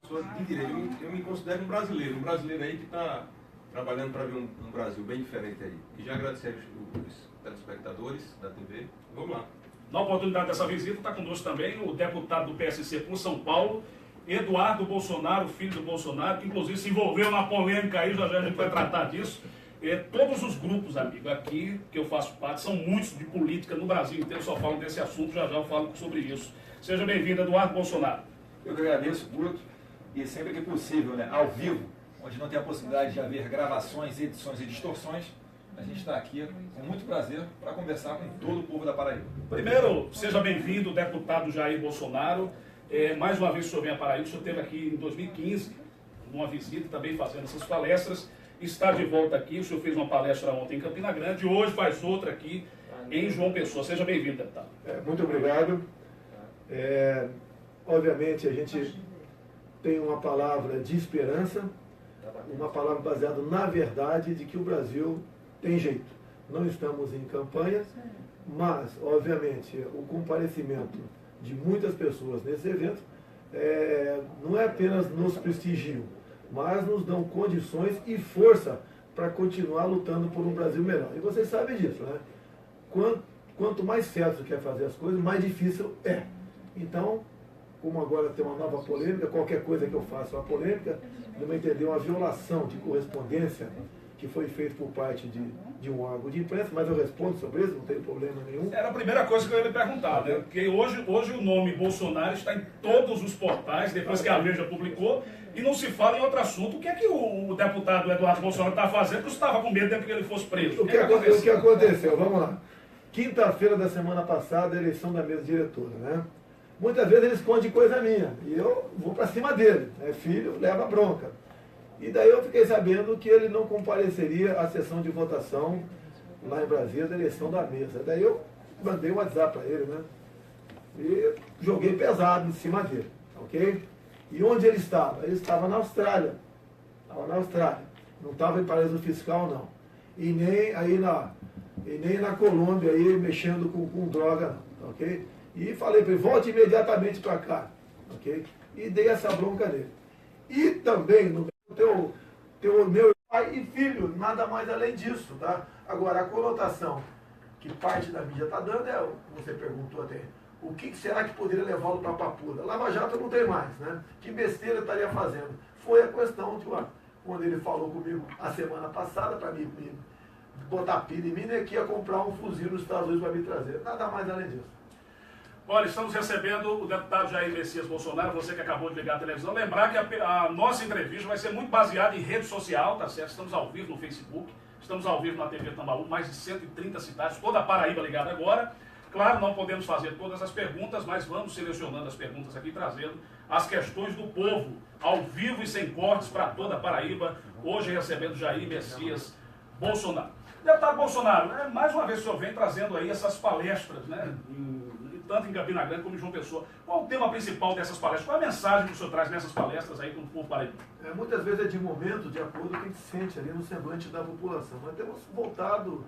de direito. Eu me considero um brasileiro aí que está trabalhando para ver um Brasil bem diferente aí. E já agradecer os telespectadores da TV. Vamos lá. Na oportunidade dessa visita está conosco também o deputado do PSC por São Paulo, Eduardo Bolsonaro, filho do Bolsonaro, que inclusive se envolveu na polêmica aí, já a gente vai tratar disso. Todos os grupos, amigo, aqui que eu faço parte, são muitos de política no Brasil inteiro, só falam desse assunto, já eu falo sobre isso. Seja bem-vindo, Eduardo Bolsonaro. Eu que agradeço, Guto, e sempre que possível, né, ao vivo, onde não tem a possibilidade de haver gravações, edições e distorções, a gente está aqui com muito prazer para conversar com todo o povo da Paraíba. Primeiro, seja bem-vindo, deputado Jair Bolsonaro. Mais uma vez o senhor vem à Paraíba, o senhor esteve aqui em 2015, numa visita, também fazendo essas palestras. Está de volta aqui, o senhor fez uma palestra ontem em Campina Grande, hoje faz outra aqui em João Pessoa. Seja bem-vindo, deputado. Muito obrigado. Obviamente a gente tem uma palavra de esperança, uma palavra baseada na verdade de que o Brasil tem jeito. Não estamos em campanha, mas, obviamente, o comparecimento de muitas pessoas nesse evento não é apenas nos prestigiam, mas nos dão condições e força para continuar lutando por um Brasil melhor. E vocês sabem disso, né? Quanto mais certo você quer fazer as coisas, mais difícil é. Então, como agora tem uma nova polêmica, qualquer coisa que eu faça é uma polêmica, no meu entender, uma violação de correspondência que foi feita por parte de um órgão de imprensa, mas eu respondo sobre isso, não tem problema nenhum. Era a primeira coisa que eu ia lhe perguntar, né? Porque hoje o nome Bolsonaro está em todos os portais, depois que a Veja publicou, e não se fala em outro assunto. O que é que o deputado Eduardo Bolsonaro está fazendo? Porque você estava com medo de que ele fosse preso. O que aconteceu? Vamos lá. Quinta-feira da semana passada, a eleição da mesa diretora, né? Muitas vezes ele esconde coisa minha, e eu vou para cima dele. É filho, leva bronca. E daí eu fiquei sabendo que ele não compareceria à sessão de votação lá em Brasília da eleição da mesa. Daí eu mandei um WhatsApp para ele, né? E joguei pesado em cima dele, ok? E onde ele estava? Ele estava na Austrália. Estava na Austrália. Não estava em paraíso fiscal, não. E nem na Colômbia, aí, mexendo com droga, não, ok? E falei para ele, volte imediatamente para cá, ok? E dei essa bronca nele. E também, no meu pai e filho, nada mais além disso, tá? Agora, a conotação que parte da mídia está dando é, você perguntou até, o que será que poderia levá-lo para a Papuda? Lava Jato não tem mais, né? Que besteira estaria fazendo? Foi a questão de, quando ele falou comigo a semana passada, para mim botar pilha em mim, né, que ia comprar um fuzil nos Estados Unidos para me trazer. Nada mais além disso. Olha, estamos recebendo o deputado Jair Messias Bolsonaro, você que acabou de ligar a televisão. Lembrar que a nossa entrevista vai ser muito baseada em rede social, tá certo? Estamos ao vivo no Facebook, estamos ao vivo na TV Tambaú, mais de 130 cidades, toda a Paraíba ligada agora. Claro, não podemos fazer todas as perguntas, mas vamos selecionando as perguntas aqui, trazendo as questões do povo, ao vivo e sem cortes para toda a Paraíba. Hoje recebendo Jair Messias Bolsonaro. Deputado Bolsonaro, mais uma vez o senhor vem trazendo aí essas palestras, né? Tanto em Campina Grande como em João Pessoa. Qual o tema principal dessas palestras? Qual a mensagem que o senhor traz nessas palestras aí para o povo paraibano? Muitas vezes é de momento, de acordo com o que a gente sente ali no semblante da população. Nós temos voltado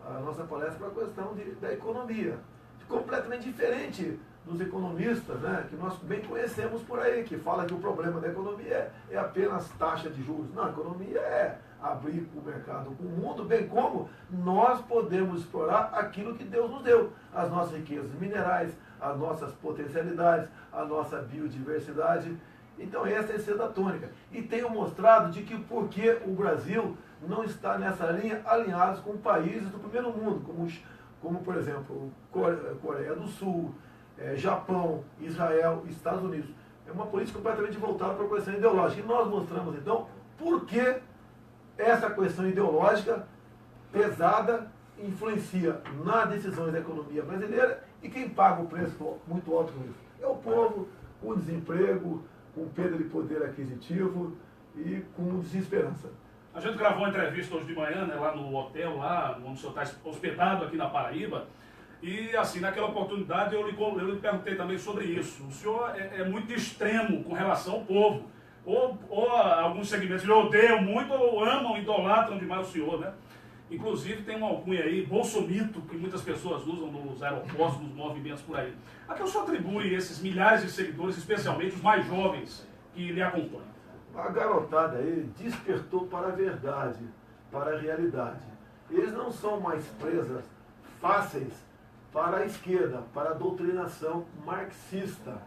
a nossa palestra para a questão da economia. Completamente diferente dos economistas, né, que nós bem conhecemos por aí, que fala que o problema da economia é apenas taxa de juros. Não, a economia é abrir o mercado com o mundo, bem como nós podemos explorar aquilo que Deus nos deu, as nossas riquezas minerais, as nossas potencialidades, a nossa biodiversidade. Então essa é a essência tônica. E tenho mostrado de que porque o Brasil não está nessa linha alinhados com países do primeiro mundo, como por exemplo, Coreia do Sul, Japão, Israel, Estados Unidos. É uma política completamente voltada para a questão ideológica. E nós mostramos, então, por que essa questão ideológica pesada influencia nas decisões da economia brasileira e quem paga o preço muito alto com isso? É o povo com desemprego, com perda de poder aquisitivo e com desesperança. A gente gravou uma entrevista hoje de manhã, né, lá no hotel, lá onde o senhor está hospedado aqui na Paraíba. E assim, naquela oportunidade eu lhe perguntei também sobre isso. O senhor é muito extremo com relação ao povo. Ou alguns segmentos lhe odeiam muito ou amam, idolatram demais o senhor, né? Inclusive tem uma alcunha aí, bolsomito, que muitas pessoas usam nos aeroportos, nos movimentos por aí. A que o senhor atribui esses milhares de seguidores, especialmente os mais jovens, que lhe acompanham? A garotada aí despertou para a verdade, para a realidade. Eles não são mais presas fáceis para a esquerda, para a doutrinação marxista.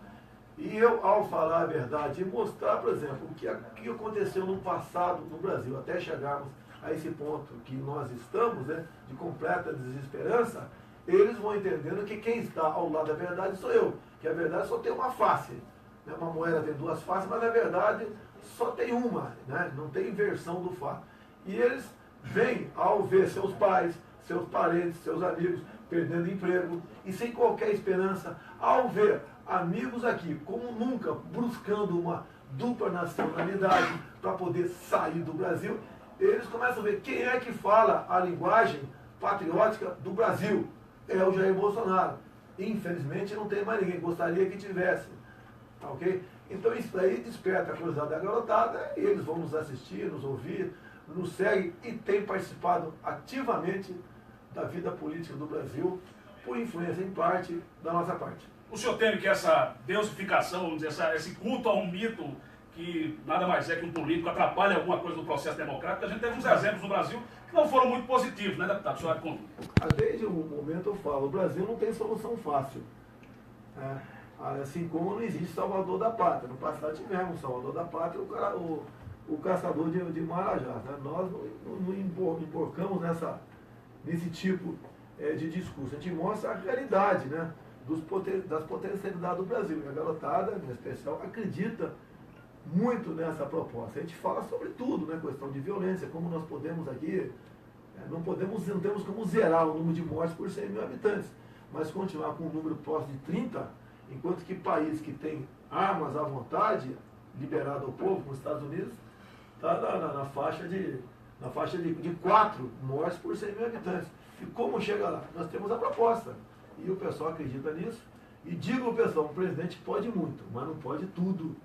E eu, ao falar a verdade e mostrar, por exemplo, o que aconteceu no passado no Brasil, até chegarmos a esse ponto que nós estamos, né, de completa desesperança, eles vão entendendo que quem está ao lado da verdade sou eu, que a verdade só tem uma face. Né? Uma moeda tem duas faces, mas na verdade só tem uma, né? Não tem inversão do fato. E eles vêm ao ver seus pais, seus parentes, seus amigos perdendo emprego e sem qualquer esperança, ao ver amigos aqui, como nunca, buscando uma dupla nacionalidade para poder sair do Brasil, eles começam a ver quem é que fala a linguagem patriótica do Brasil. É o Jair Bolsonaro. Infelizmente não tem mais ninguém, gostaria que tivesse. Tá, ok? Então isso aí desperta a curiosidade da garotada e eles vão nos assistir, nos ouvir, nos seguem e têm participado ativamente da vida política do Brasil, por influência em parte da nossa parte. O senhor teme que essa deusificação, vamos dizer, esse culto a um mito que nada mais é que um político atrapalha alguma coisa no processo democrático? A gente teve uns exemplos no Brasil que não foram muito positivos, né, deputado? O senhor conta. Desde o momento eu falo, o Brasil não tem solução fácil. Assim como não existe salvador da pátria. No passado tivemos salvador da pátria, o caçador de Marajá. Né? Nós não emborcamos nesse tipo de discurso. A gente mostra a realidade, né, das potencialidades do Brasil. E a garotada, em especial, acredita muito nessa proposta. A gente fala sobre tudo, né, questão de violência, como nós podemos aqui, não temos como zerar o número de mortes por 100 mil habitantes, mas continuar com um número próximo de 30, enquanto que país que tem armas à vontade, liberado ao povo, como os Estados Unidos, está na faixa de 4 mortes por 100 mil habitantes. E como chega lá? Nós temos a proposta. E o pessoal acredita nisso. E digo ao pessoal, o presidente pode muito, mas não pode tudo.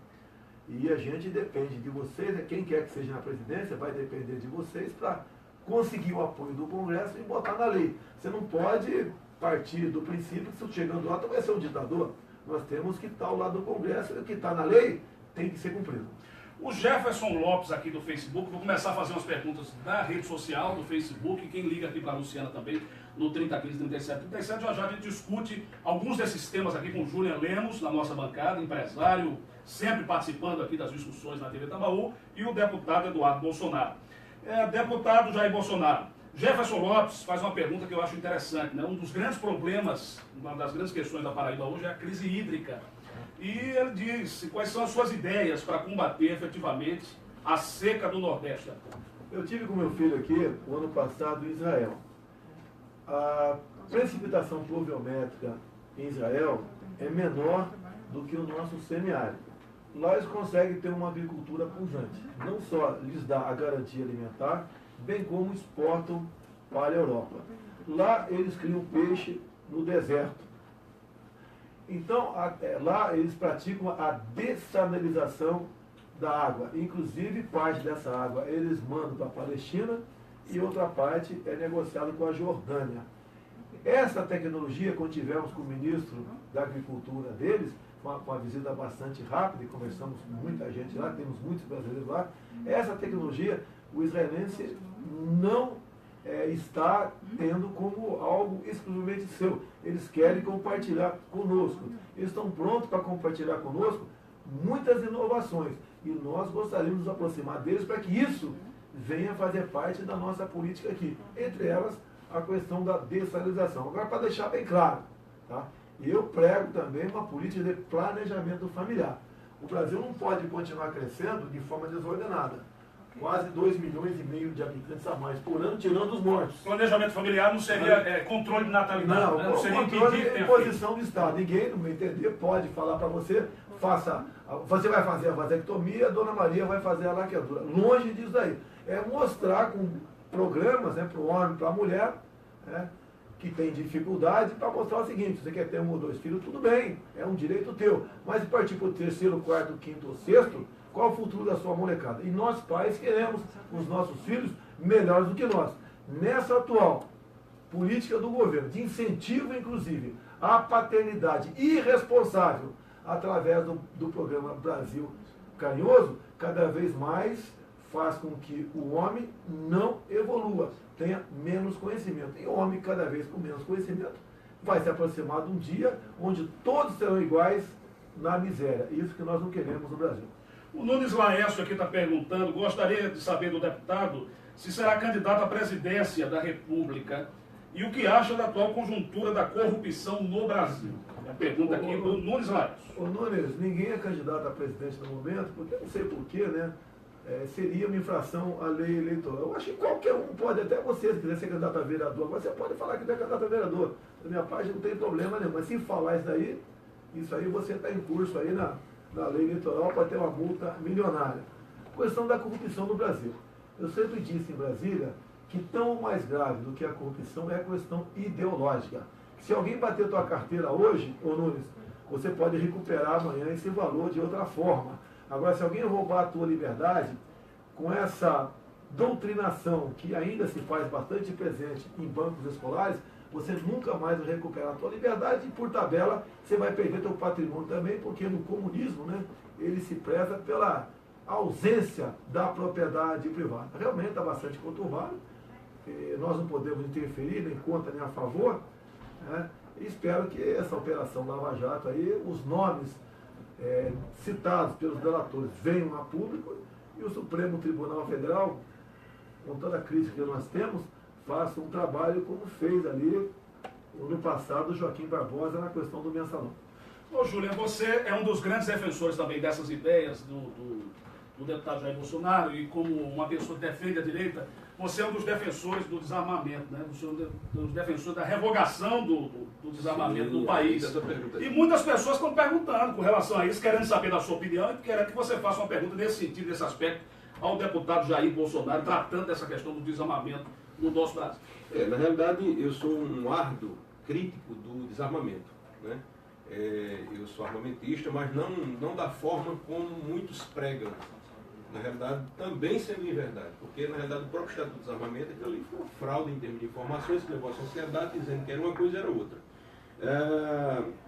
E a gente depende de vocês, quem quer que seja na presidência, vai depender de vocês para conseguir o apoio do Congresso e botar na lei. Você não pode partir do princípio que se chegando lá, tu vai ser um ditador. Nós temos que estar ao lado do Congresso e o que está na lei tem que ser cumprido. O Jefferson Lopes aqui do Facebook, vou começar a fazer umas perguntas da rede social, do Facebook, quem liga aqui para a Luciana também, no 3015-3737, já a gente discute alguns desses temas aqui com o Julian Lemos, na nossa bancada, empresário, sempre participando aqui das discussões na TV Tambaú, e o deputado Eduardo Bolsonaro. Deputado Jair Bolsonaro, Jefferson Lopes faz uma pergunta que eu acho interessante, né? Um dos grandes problemas, uma das grandes questões da Paraíba hoje é a crise hídrica. E ele diz quais são as suas ideias para combater efetivamente a seca do Nordeste. Eu tive com meu filho aqui, o ano passado, em Israel. A precipitação pluviométrica em Israel é menor do que o nosso semiárido. Lá eles conseguem ter uma agricultura pujante. Não só lhes dá a garantia alimentar, bem como exportam para a Europa. Lá eles criam peixe no deserto. Então, lá eles praticam a dessalinização da água. Inclusive, parte dessa água eles mandam para a Palestina e outra parte é negociada com a Jordânia. Essa tecnologia, quando tivemos com o ministro da Agricultura deles, com uma visita bastante rápida, e conversamos com muita gente lá, temos muitos brasileiros lá, essa tecnologia, o israelense não está tendo como algo exclusivamente seu. Eles querem compartilhar conosco. Eles estão prontos para compartilhar conosco muitas inovações. E nós gostaríamos de nos aproximar deles para que isso venha fazer parte da nossa política aqui. Entre elas, a questão da dessalinização. Agora, para deixar bem claro, tá? Eu prego também uma política de planejamento familiar. O Brasil não pode continuar crescendo de forma desordenada. Quase 2,5 milhões de habitantes a mais por ano, tirando os mortos. Planejamento familiar não seria controle de natalidade? Não, né? Não seria controle de posição do Estado. Ninguém, no meu entender, pode falar para você, você vai fazer a vasectomia, a Dona Maria vai fazer a laqueadura. Longe disso daí. É mostrar com programas, né, para o homem, para a mulher, né, que tem dificuldade, para mostrar o seguinte: você quer ter 1 ou 2 filhos, tudo bem, é um direito teu. Mas se partir para o 3º, 4º, 5º ou 6º, qual o futuro da sua molecada? E nós, pais, queremos os nossos filhos melhores do que nós. Nessa atual política do governo, de incentivo, inclusive, à paternidade irresponsável, através do programa Brasil carinhoso, cada vez mais faz com que o homem não evolua, tenha menos conhecimento. E o homem, cada vez com menos conhecimento, vai se aproximar de um dia onde todos serão iguais na miséria. Isso que nós não queremos no Brasil. O Nunes Laércio aqui está perguntando, gostaria de saber do deputado se será candidato à presidência da República e o que acha da atual conjuntura da corrupção no Brasil. É a pergunta aqui do Nunes Laércio. Ô Nunes, ninguém é candidato a presidente no momento, porque eu não sei porquê, né? Seria uma infração à lei eleitoral. Eu acho que qualquer um pode, até você, se quiser ser candidato a vereador, agora você pode falar que não é candidato a vereador. Da minha parte não tem problema nenhum. Mas se falar isso aí você está em curso aí na lei eleitoral para ter uma multa milionária. Questão da corrupção no Brasil. Eu sempre disse em Brasília que tão mais grave do que a corrupção é a questão ideológica. Se alguém bater tua carteira hoje, ô Nunes, você pode recuperar amanhã esse valor de outra forma. Agora, se alguém roubar a tua liberdade, com essa doutrinação que ainda se faz bastante presente em bancos escolares, você nunca mais vai recuperar a tua liberdade e, por tabela, você vai perder teu patrimônio também, porque no comunismo, né, ele se preza pela ausência da propriedade privada. Realmente está bastante conturbado, nós não podemos interferir, nem contra, nem a favor, né? E espero que essa operação Lava Jato aí, os nomes citados pelos delatores venham a público e o Supremo Tribunal Federal, com toda a crítica que nós temos, faça um trabalho como fez ali no passado o Joaquim Barbosa na questão do mensalão. Ô Julian, você é um dos grandes defensores também dessas ideias do deputado Jair Bolsonaro e como uma pessoa que defende a direita, você é um dos defensores do desarmamento, né? Dos defensores da revogação do desarmamento do país. E muitas pessoas estão perguntando com relação a isso, querendo saber da sua opinião e querendo que você faça uma pergunta nesse sentido, nesse aspecto, ao deputado Jair Bolsonaro, tratando dessa questão do desarmamento no nosso Brasil. Na realidade, eu sou um árduo crítico do desarmamento, né? Eu sou armamentista, mas não da forma como muitos pregam. Na realidade, também sendo inverdade, porque na realidade o próprio Estado do Desarmamento aquilo ali foi uma fraude em termos de informações que levou a sociedade dizendo que era uma coisa e era outra.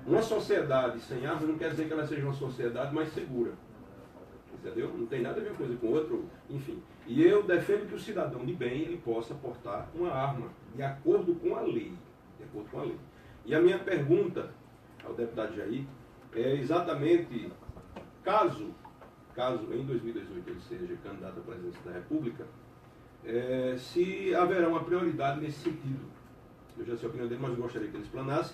Uma sociedade sem armas não quer dizer que ela seja uma sociedade mais segura. Entendeu? Não tem nada a ver uma coisa com outra, enfim. E eu defendo que o cidadão de bem ele possa portar uma arma de acordo com a lei. De acordo com a lei. E a minha pergunta ao deputado Jair é exatamente, caso em 2018 ele seja candidato à presidência da República, se haverá uma prioridade nesse sentido. Eu já sei a opinião dele, mas eu gostaria que ele explanasse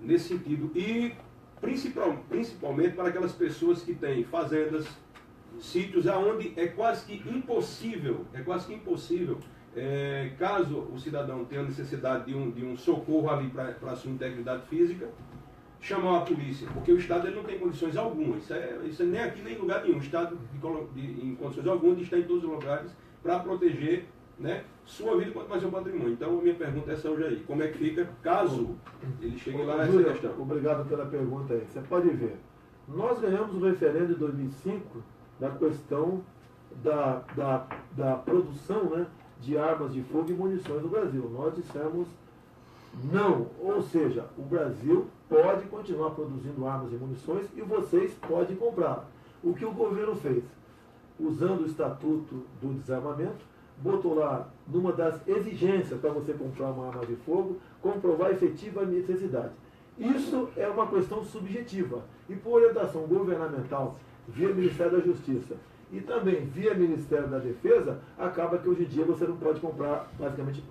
nesse sentido. E principalmente para aquelas pessoas que têm fazendas, sítios aonde é quase que impossível, caso o cidadão tenha necessidade de um socorro ali para a sua integridade física, chamar a polícia, porque o Estado ele não tem condições algumas, isso é nem aqui nem em lugar nenhum, o Estado em condições algumas está em todos os lugares para proteger, né, sua vida quanto mais seu patrimônio. Então a minha pergunta é essa hoje aí, como é que fica caso ele chegue lá nessa questão? Obrigado pela pergunta aí. Você pode ver, nós ganhamos o referendo de 2005 da questão da produção, né, de armas de fogo e munições no Brasil. Nós dissemos não, ou seja, o Brasil pode continuar produzindo armas e munições e vocês podem comprar. O que o governo fez? Usando o Estatuto do Desarmamento, botou lá, numa das exigências para você comprar uma arma de fogo, comprovar a efetiva necessidade. Isso é uma questão subjetiva. E por orientação governamental, via Ministério da Justiça e também via Ministério da Defesa, acaba que hoje em dia você não pode comprar, basicamente,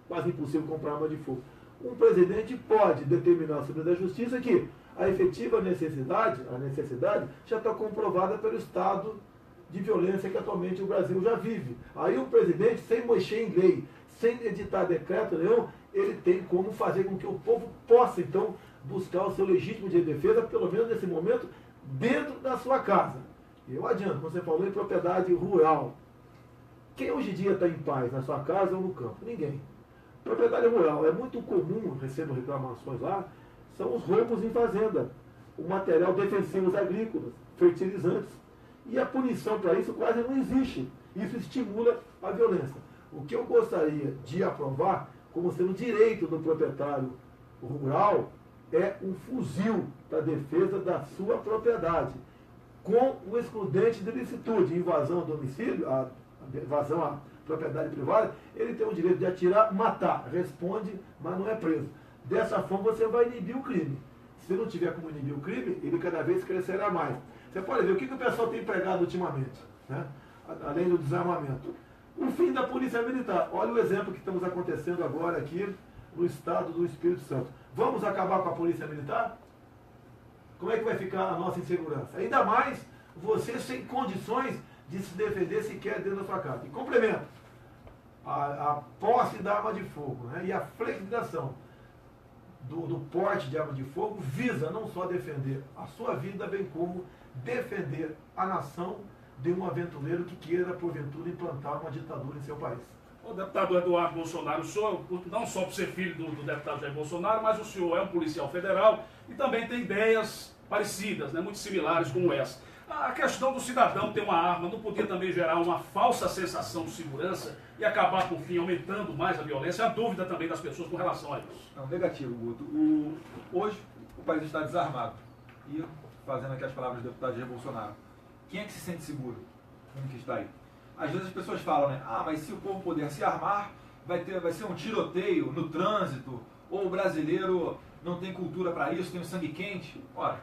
quase impossível comprar arma de fogo. Um presidente pode determinar sobre a Justiça que a efetiva necessidade já está comprovada pelo estado de violência que atualmente o Brasil já vive. Aí o presidente, sem mexer em lei, sem editar decreto nenhum, ele tem como fazer com que o povo possa, então, buscar o seu legítimo de defesa, pelo menos nesse momento, dentro da sua casa. Eu adianto, como você falou, em propriedade rural. Quem hoje em dia está em paz, na sua casa ou no campo? Ninguém. Propriedade rural, é muito comum, recebo reclamações lá, são os roubos em fazenda, o material defensivos agrícolas, fertilizantes. E a punição para isso quase não existe. Isso estimula a violência. O que eu gostaria de aprovar, como sendo direito do proprietário rural, é um fuzil para defesa da sua propriedade. com o excludente de licitude, invasão ao domicílio, a invasão à propriedade privada, ele tem o direito de atirar, matar, responde, mas não é preso. Dessa forma você vai inibir o crime. Se não tiver como inibir o crime, ele cada vez crescerá mais. Você pode ver o que o pessoal tem pregado ultimamente, né? Além do desarmamento. O fim da polícia militar. Olha o exemplo que estamos acontecendo agora aqui no estado do Espírito Santo. Vamos acabar com a polícia militar? Como é que vai ficar a nossa insegurança? Ainda mais você sem condições de se defender sequer dentro da sua casa. E complemento, a posse da arma de fogo, né, e a flexibilização do porte de arma de fogo visa não só defender a sua vida, bem como defender a nação de um aventureiro que queira, porventura, implantar uma ditadura em seu país. O deputado Eduardo Bolsonaro, o senhor, não só por ser filho do deputado Jair Bolsonaro, mas o senhor é um policial federal e também tem ideias parecidas, né, muito similares como essa. A questão do cidadão ter uma arma não podia também gerar uma falsa sensação de segurança e acabar, por fim, aumentando mais a violência? A dúvida também das pessoas com relação a isso. Não, negativo, Guto. Hoje o país está desarmado. E, fazendo aqui as palavras do deputado Jair Bolsonaro, quem é que se sente seguro como que está aí? Às vezes as pessoas falam, né? Ah, mas se o povo puder se armar, vai ser um tiroteio no trânsito, ou o brasileiro não tem cultura para isso, tem o sangue quente. Ora,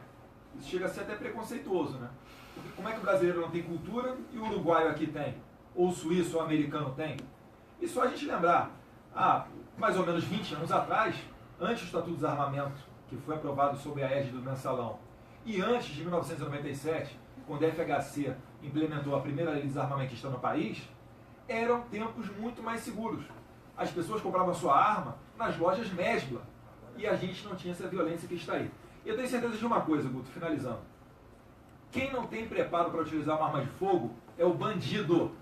isso chega a ser até preconceituoso, né? Porque como é que o brasileiro não tem cultura e o uruguaio aqui tem? Ou o suíço ou o americano tem? E só a gente lembrar, mais ou menos 20 anos atrás, antes do Estatuto do Desarmamento, que foi aprovado sob a égide do Mensalão, e antes de 1997, quando a FHC implementou a primeira lei de desarmamentista no país, eram tempos muito mais seguros. As pessoas compravam sua arma nas lojas Mesbla e a gente não tinha essa violência que está aí. E eu tenho certeza de uma coisa, Guto, finalizando. Quem não tem preparo para utilizar uma arma de fogo é o bandido.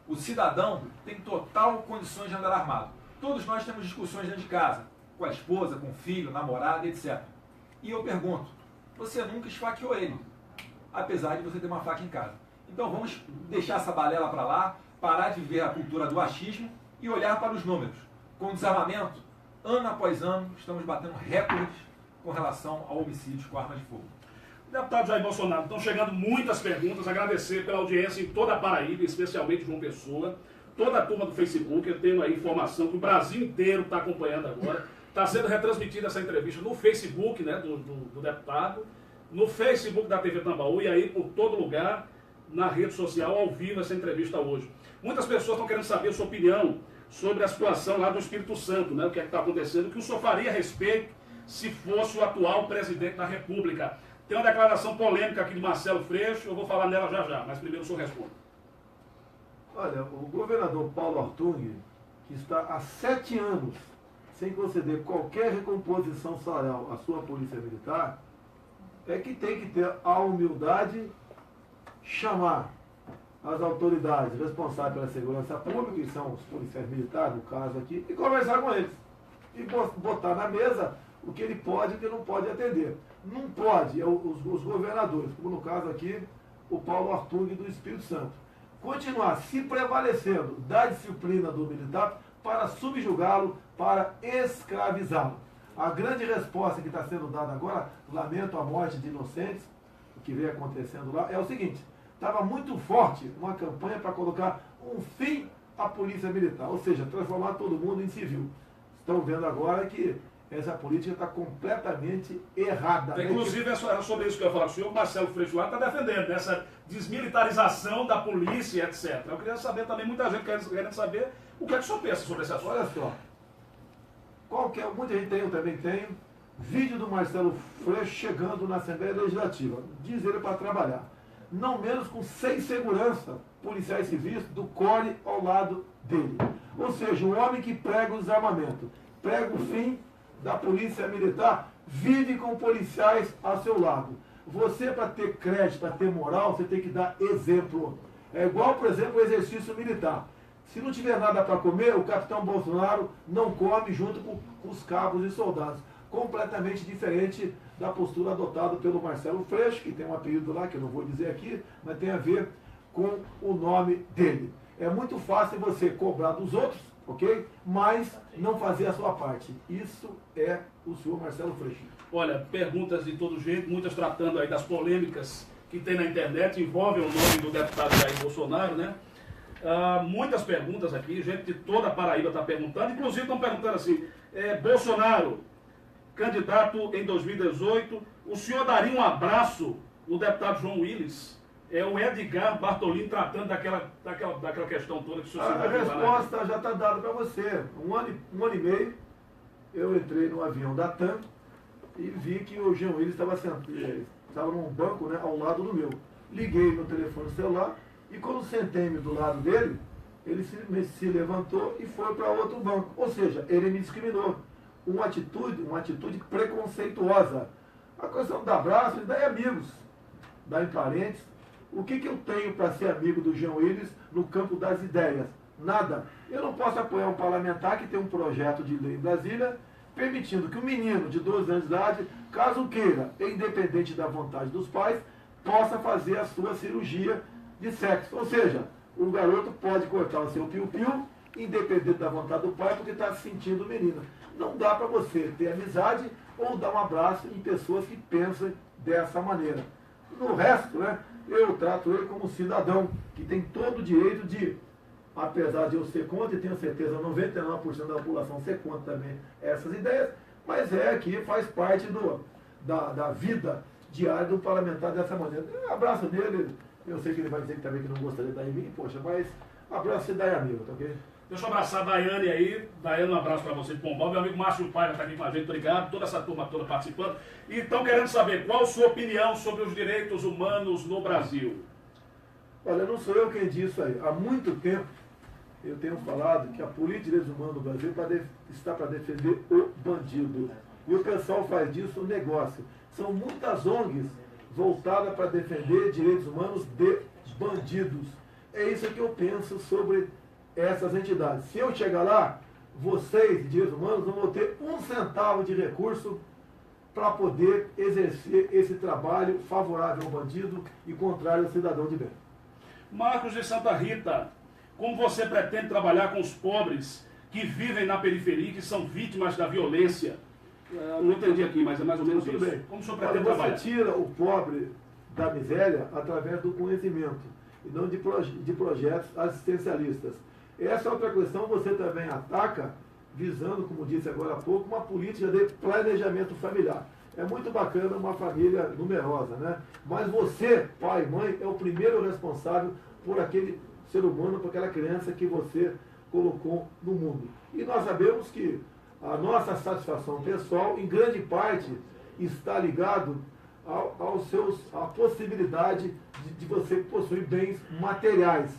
O cidadão tem total condições de andar armado. Todos nós temos discussões dentro de casa, com a esposa, com o filho, namorada, etc. E eu pergunto, você nunca esfaqueou ele, apesar de você ter uma faca em casa. Então vamos deixar essa balela para lá, parar de ver a cultura do achismo e olhar para os números. Com o desarmamento, ano após ano, estamos batendo recordes com relação a homicídios com arma de fogo. Deputado Jair Bolsonaro, estão chegando muitas perguntas, agradecer pela audiência em toda a Paraíba, especialmente João Pessoa, toda a turma do Facebook. Eu tenho aí informação que o Brasil inteiro está acompanhando agora. Está sendo retransmitida essa entrevista no Facebook, né, do deputado, no Facebook da TV Tambaú e aí por todo lugar, na rede social, ao vivo, essa entrevista hoje. Muitas pessoas estão querendo saber a sua opinião sobre a situação lá do Espírito Santo, né, o que é que está acontecendo, o que o senhor faria a respeito se fosse o atual presidente da República. Tem uma declaração polêmica aqui de Marcelo Freixo, eu vou falar nela já já, mas primeiro o senhor responde. Olha, o governador Paulo Artung, que está há 7 anos sem conceder qualquer recomposição salarial à sua polícia militar, é que tem que ter a humildade, chamar as autoridades responsáveis pela segurança pública, que são os policiais militares, no caso aqui, e conversar com eles. E botar na mesa o que ele pode e o que não pode atender. Não pode, os governadores, como no caso aqui, o Paulo Artung do Espírito Santo, continuar se prevalecendo da disciplina do militar para subjugá-lo, para escravizá-lo. A grande resposta que está sendo dada agora, lamento a morte de inocentes, o que vem acontecendo lá, é o seguinte: estava muito forte uma campanha para colocar um fim à polícia militar, ou seja, transformar todo mundo em civil. Estão vendo agora que essa política está completamente errada. Inclusive, era sobre isso que eu ia falar. O senhor Marcelo Freixo lá está defendendo essa desmilitarização da polícia, etc. Eu queria saber também, muita gente querendo saber o que é que o senhor pensa sobre esse assunto. Olha só, muita gente tem, eu também tenho, vídeo do Marcelo Freixo chegando na Assembleia Legislativa. Diz ele para trabalhar. Não menos com 6 seguranças policiais civis do CORE ao lado dele. Ou seja, um homem que prega o desarmamento, prega o fim da polícia militar, vive com policiais ao seu lado. Você, para ter crédito, para ter moral, você tem que dar exemplo. É igual, por exemplo, o exercício militar. Se não tiver nada para comer, o capitão Bolsonaro não come junto com os cabos e soldados. Completamente diferente da postura adotada pelo Marcelo Freixo, que tem um apelido lá, que eu não vou dizer aqui, mas tem a ver com o nome dele. É muito fácil você cobrar dos outros, ok? Mas não fazer a sua parte. Isso é o senhor Marcelo Freixo. Olha, perguntas de todo jeito, muitas tratando aí das polêmicas que tem na internet, envolvem o nome do deputado Jair Bolsonaro, né? Muitas perguntas aqui, gente de toda a Paraíba está perguntando, inclusive estão perguntando assim, Bolsonaro, candidato em 2018, o senhor daria um abraço no deputado João Willis? É o Edgar Bartolini tratando daquela questão toda que o senhor A resposta já está dada para você. Um ano e meio, eu entrei no avião da TAM e vi que o João Willis estava num banco, né, ao lado do meu. Liguei meu telefone celular e quando sentei-me do lado dele, ele se levantou e foi para outro banco. Ou seja, ele me discriminou. Uma atitude preconceituosa. A questão dá abraço, dá em amigos, dá em parentes. O que eu tenho para ser amigo do João Willis no campo das ideias? Nada. Eu não posso apoiar um parlamentar que tem um projeto de lei em Brasília permitindo que um menino de 12 anos de idade, caso queira, independente da vontade dos pais, possa fazer a sua cirurgia de sexo. Ou seja, o garoto pode cortar o seu piu-piu, independente da vontade do pai, porque está se sentindo menino. Não dá para você ter amizade ou dar um abraço em pessoas que pensam dessa maneira. No resto, né, eu trato ele como um cidadão que tem todo o direito de, apesar de eu ser contra, e tenho certeza 99% da população ser contra também essas ideias, mas que faz parte da vida diária do parlamentar dessa maneira. Abraço nele, eu sei que ele vai dizer que também que não gostaria de dar em mim, poxa, mas abraço e dá amigo, tá ok? Deixa eu abraçar a Daiane aí. Daiane, um abraço para você de Pombal. Meu amigo Márcio Paiva está aqui com a gente, obrigado. Toda essa turma toda participando. E estão querendo saber qual a sua opinião sobre os direitos humanos no Brasil. Olha, não sou eu quem diz isso aí. Há muito tempo eu tenho falado que a política de direitos humanos no Brasil está para defender o bandido. E o pessoal faz disso um negócio. São muitas ONGs voltadas para defender direitos humanos de bandidos. É isso que eu penso sobre essas entidades. Se eu chegar lá, vocês, de direitos humanos, não vão ter um centavo de recurso para poder exercer esse trabalho favorável ao bandido e contrário ao cidadão de bem. Marcos de Santa Rita, como você pretende trabalhar com os pobres que vivem na periferia e que são vítimas da violência? Não entendi aqui, mas é mais ou menos Tudo isso. bem. Como o senhor pretende trabalhar? Você tira o pobre da miséria através do conhecimento e não de projetos assistencialistas. Essa outra questão você também ataca, visando, como disse agora há pouco, uma política de planejamento familiar. É muito bacana uma família numerosa, né? Mas você, pai e mãe, é o primeiro responsável por aquele ser humano, por aquela criança que você colocou no mundo. E nós sabemos que a nossa satisfação pessoal, em grande parte, está ligado à possibilidade de você possuir bens materiais.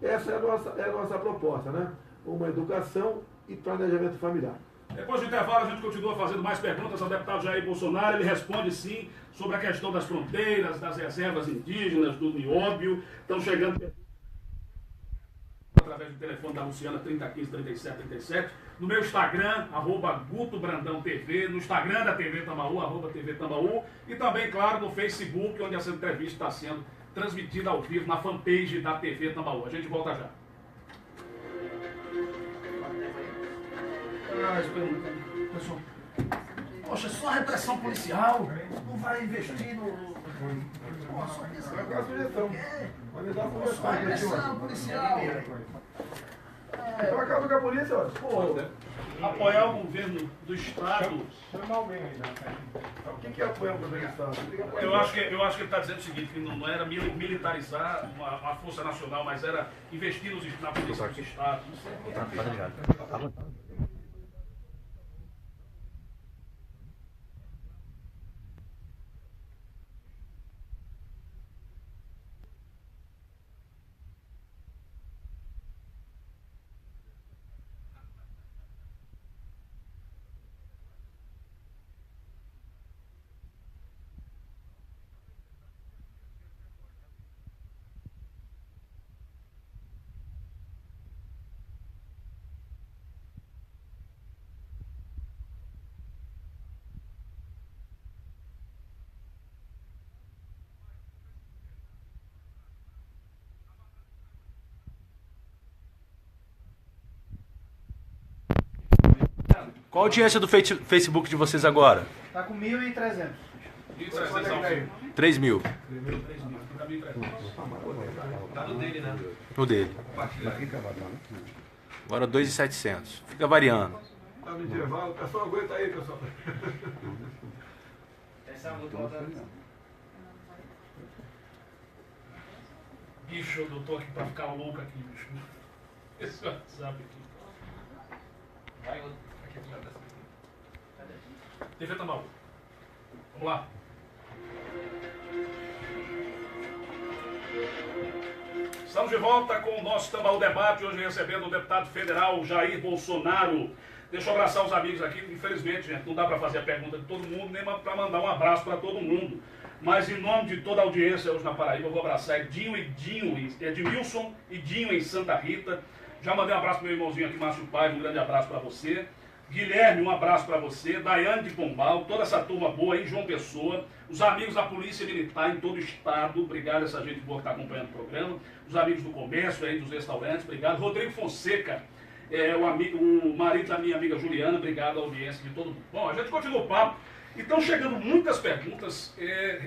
Essa é a nossa proposta, né? Uma educação e planejamento familiar. Depois do intervalo, a gente continua fazendo mais perguntas ao deputado Jair Bolsonaro. Ele responde, sim, sobre a questão das fronteiras, das reservas indígenas, do nióbio. Estão chegando através do telefone da Luciana, 3015-3737. No meu Instagram, @GutoBrandãoTV. No Instagram da TV Tambaú, @TV Tambaú. E também, claro, no Facebook, onde essa entrevista está sendo transmitida ao vivo na fanpage da TV Tambaú. A gente volta já. Pessoal, poxa, só repressão policial não vai investir no... Nossa, só repressão policial. Então acaba com a polícia, ó. Pô, apoiar o governo do Estado. Chama alguém aí, O que é apoiar o governo do Estado? Eu acho que ele está dizendo o seguinte, que não era militarizar a Força Nacional, mas era investir na polícia dos Estados. Qual a audiência do Facebook de vocês agora? Tá com 1.300. 3 mil. 1.300. Tá no dele, né? No dele. Agora 2.700. Fica variando. Tá no intervalo, pessoal, aguenta aí, pessoal. Essa é a multa rodando. Bicho, eu tô aqui pra ficar louco aqui, bicho. Esse WhatsApp aqui. Vai outro. Aqui do lado dessa. TV Tambaú. Vamos lá. Estamos de volta com o nosso Tambaú Debate, hoje recebendo o deputado federal Jair Bolsonaro. Deixa eu abraçar os amigos aqui, infelizmente, gente, não dá para fazer a pergunta de todo mundo, nem para mandar um abraço para todo mundo. Mas em nome de toda a audiência hoje na Paraíba, eu vou abraçar Edmilson e Dinho em Santa Rita. Já mandei um abraço para meu irmãozinho aqui, Márcio Paiva, um grande abraço para você. Guilherme, um abraço para você. Daiane de Pombal, toda essa turma boa aí, João Pessoa. Os amigos da Polícia Militar em todo o estado, obrigado a essa gente boa que está acompanhando o programa. Os amigos do comércio aí, dos restaurantes, obrigado. Rodrigo Fonseca, o marido da minha amiga Juliana, obrigado à audiência de todo mundo. Bom, a gente continua o papo. E estão chegando muitas perguntas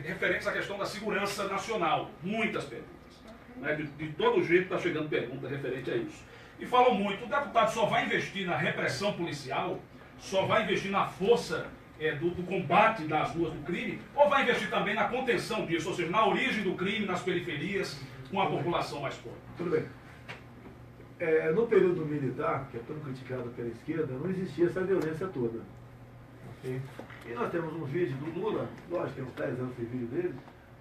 referentes à questão da segurança nacional. Muitas perguntas. Né? De todo jeito está chegando perguntas referentes a isso. E falam muito, o deputado só vai investir na repressão policial, só vai investir na força do combate das ruas do crime, ou vai investir também na contenção disso, ou seja, na origem do crime, nas periferias, com a população mais pobre? Tudo bem. No período militar, que é tão criticado pela esquerda, não existia essa violência toda. Okay? E nós temos um vídeo do Lula, lógico, tem uns 10 anos esse vídeo dele,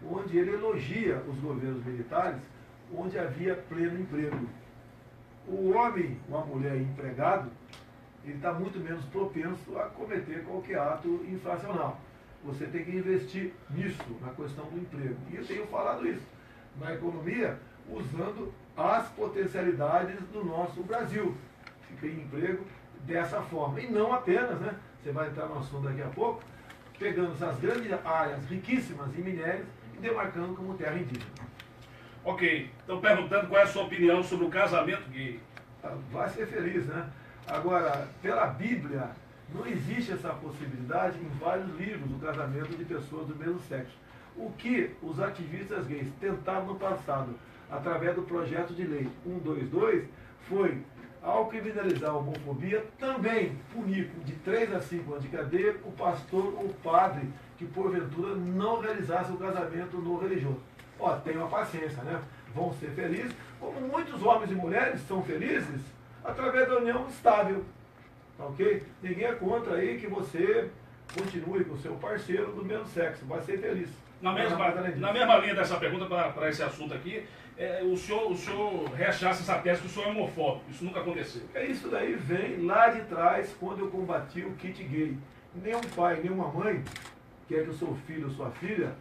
onde ele elogia os governos militares, onde havia pleno emprego. O homem, uma mulher empregado, ele está muito menos propenso a cometer qualquer ato infracional. Você tem que investir nisso, na questão do emprego. E eu tenho falado isso na economia, usando as potencialidades do nosso Brasil. Fica em emprego dessa forma. E não apenas, né? Você vai entrar no assunto daqui a pouco, pegando essas grandes áreas riquíssimas em minérios e demarcando como terra indígena. Ok, estão perguntando qual é a sua opinião sobre o casamento gay. Vai ser feliz, né? Agora, pela Bíblia, não existe essa possibilidade em vários livros do casamento de pessoas do mesmo sexo. O que os ativistas gays tentaram no passado, através do projeto de lei 122, foi, ao criminalizar a homofobia, também punir de 3 a 5 anos de cadeia o pastor ou padre que, porventura, não realizasse o casamento no religioso. Ó, tenham paciência, né? Vão ser felizes, como muitos homens e mulheres são felizes através da união estável. Tá ok? Ninguém é contra aí que você continue com o seu parceiro do mesmo sexo, vai ser feliz. Na mesma linha dessa pergunta, para esse assunto aqui, o senhor rechaça essa tese que o senhor é homofóbico. Isso nunca aconteceu. Isso daí vem lá de trás, quando eu combati o kit gay. Nenhum pai, nenhuma mãe quer que o seu filho ou sua filha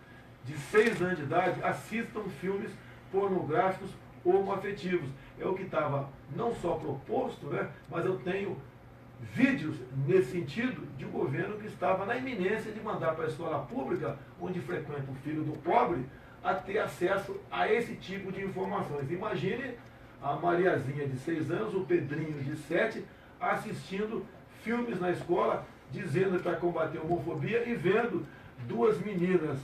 de 6 anos de idade assistam filmes pornográficos homoafetivos. É o que estava não só proposto, né, mas eu tenho vídeos nesse sentido de um governo que estava na iminência de mandar para a escola pública, onde frequenta o filho do pobre, a ter acesso a esse tipo de informações. Imagine a Mariazinha de 6 anos, o Pedrinho de 7, assistindo filmes na escola, dizendo para combater a homofobia e vendo 2 meninas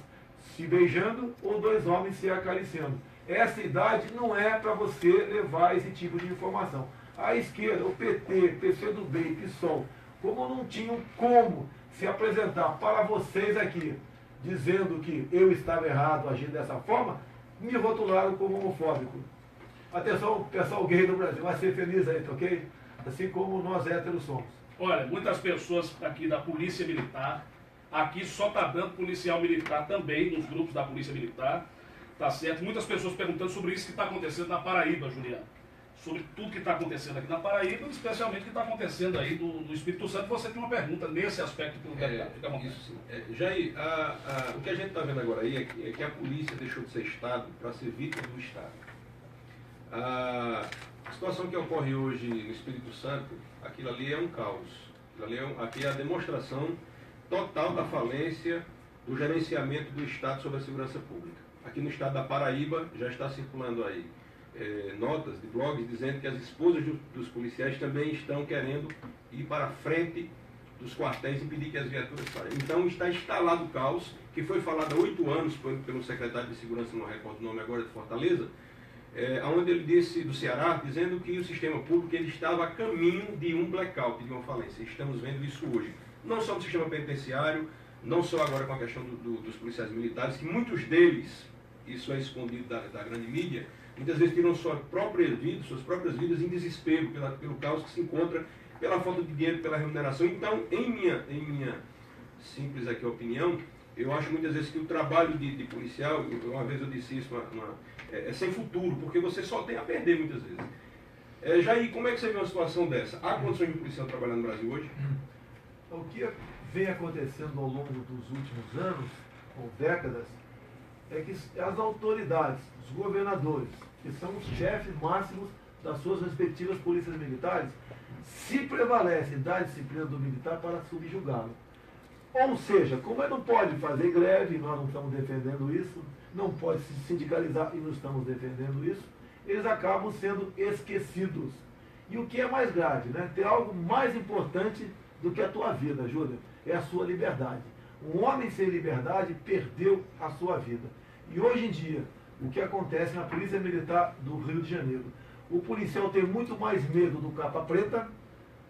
se beijando ou 2 homens se acariciando. Essa idade não é para você levar esse tipo de informação. A esquerda, o PT, PCdoB e PSOL, como não tinham como se apresentar para vocês aqui, dizendo que eu estava errado agindo dessa forma, me rotularam como homofóbico. Atenção, pessoal gay do Brasil, vai ser feliz aí, tá ok? Assim como nós héteros somos. Olha, muitas pessoas aqui da Polícia Militar, aqui só está dando policial militar também, nos grupos da Polícia Militar, tá certo? Muitas pessoas perguntando sobre isso que está acontecendo na Paraíba, Juliano. Sobre tudo que está acontecendo aqui na Paraíba, especialmente o que está acontecendo aí no Espírito Santo. Você tem uma pergunta nesse aspecto que fica isso sim. Jair, o que a gente está vendo agora aí é que a polícia deixou de ser Estado para ser vítima do Estado. A situação que ocorre hoje no Espírito Santo, aquilo ali é um caos. Aqui é a demonstração total da falência do gerenciamento do Estado sobre a segurança pública. Aqui no estado da Paraíba já está circulando aí notas de blogs dizendo que as esposas dos policiais também estão querendo ir para a frente dos quartéis e impedir que as viaturas parem. Então está instalado o caos, que foi falada há 8 anos pelo secretário de Segurança, não recordo o nome agora, de Fortaleza, onde ele disse, do Ceará, dizendo que o sistema público ele estava a caminho de um blackout, de uma falência. Estamos vendo isso hoje. Não só no sistema penitenciário, não só agora com a questão dos policiais militares, que muitos deles, isso é escondido da grande mídia, muitas vezes tiram suas próprias vidas em desespero pelo caos que se encontra, pela falta de dinheiro, pela remuneração. Então, em minha simples aqui opinião, eu acho muitas vezes que o trabalho de policial, uma vez eu disse isso, é sem futuro, porque você só tem a perder muitas vezes. Jair, como é que você vê uma situação dessa? Há condições de policial trabalhar no Brasil hoje? O que vem acontecendo ao longo dos últimos anos, ou décadas, é que as autoridades, os governadores, que são os chefes máximos das suas respectivas polícias militares, se prevalecem da disciplina do militar para subjugá-lo. Ou seja, como ele não pode fazer greve, nós não estamos defendendo isso, não pode se sindicalizar e não estamos defendendo isso, eles acabam sendo esquecidos. E o que é mais grave, né? Tem algo mais importante do que a tua vida, Júlia, é a sua liberdade. Um homem sem liberdade perdeu a sua vida. E hoje em dia, o que acontece na Polícia Militar do Rio de Janeiro? O policial tem muito mais medo do capa preta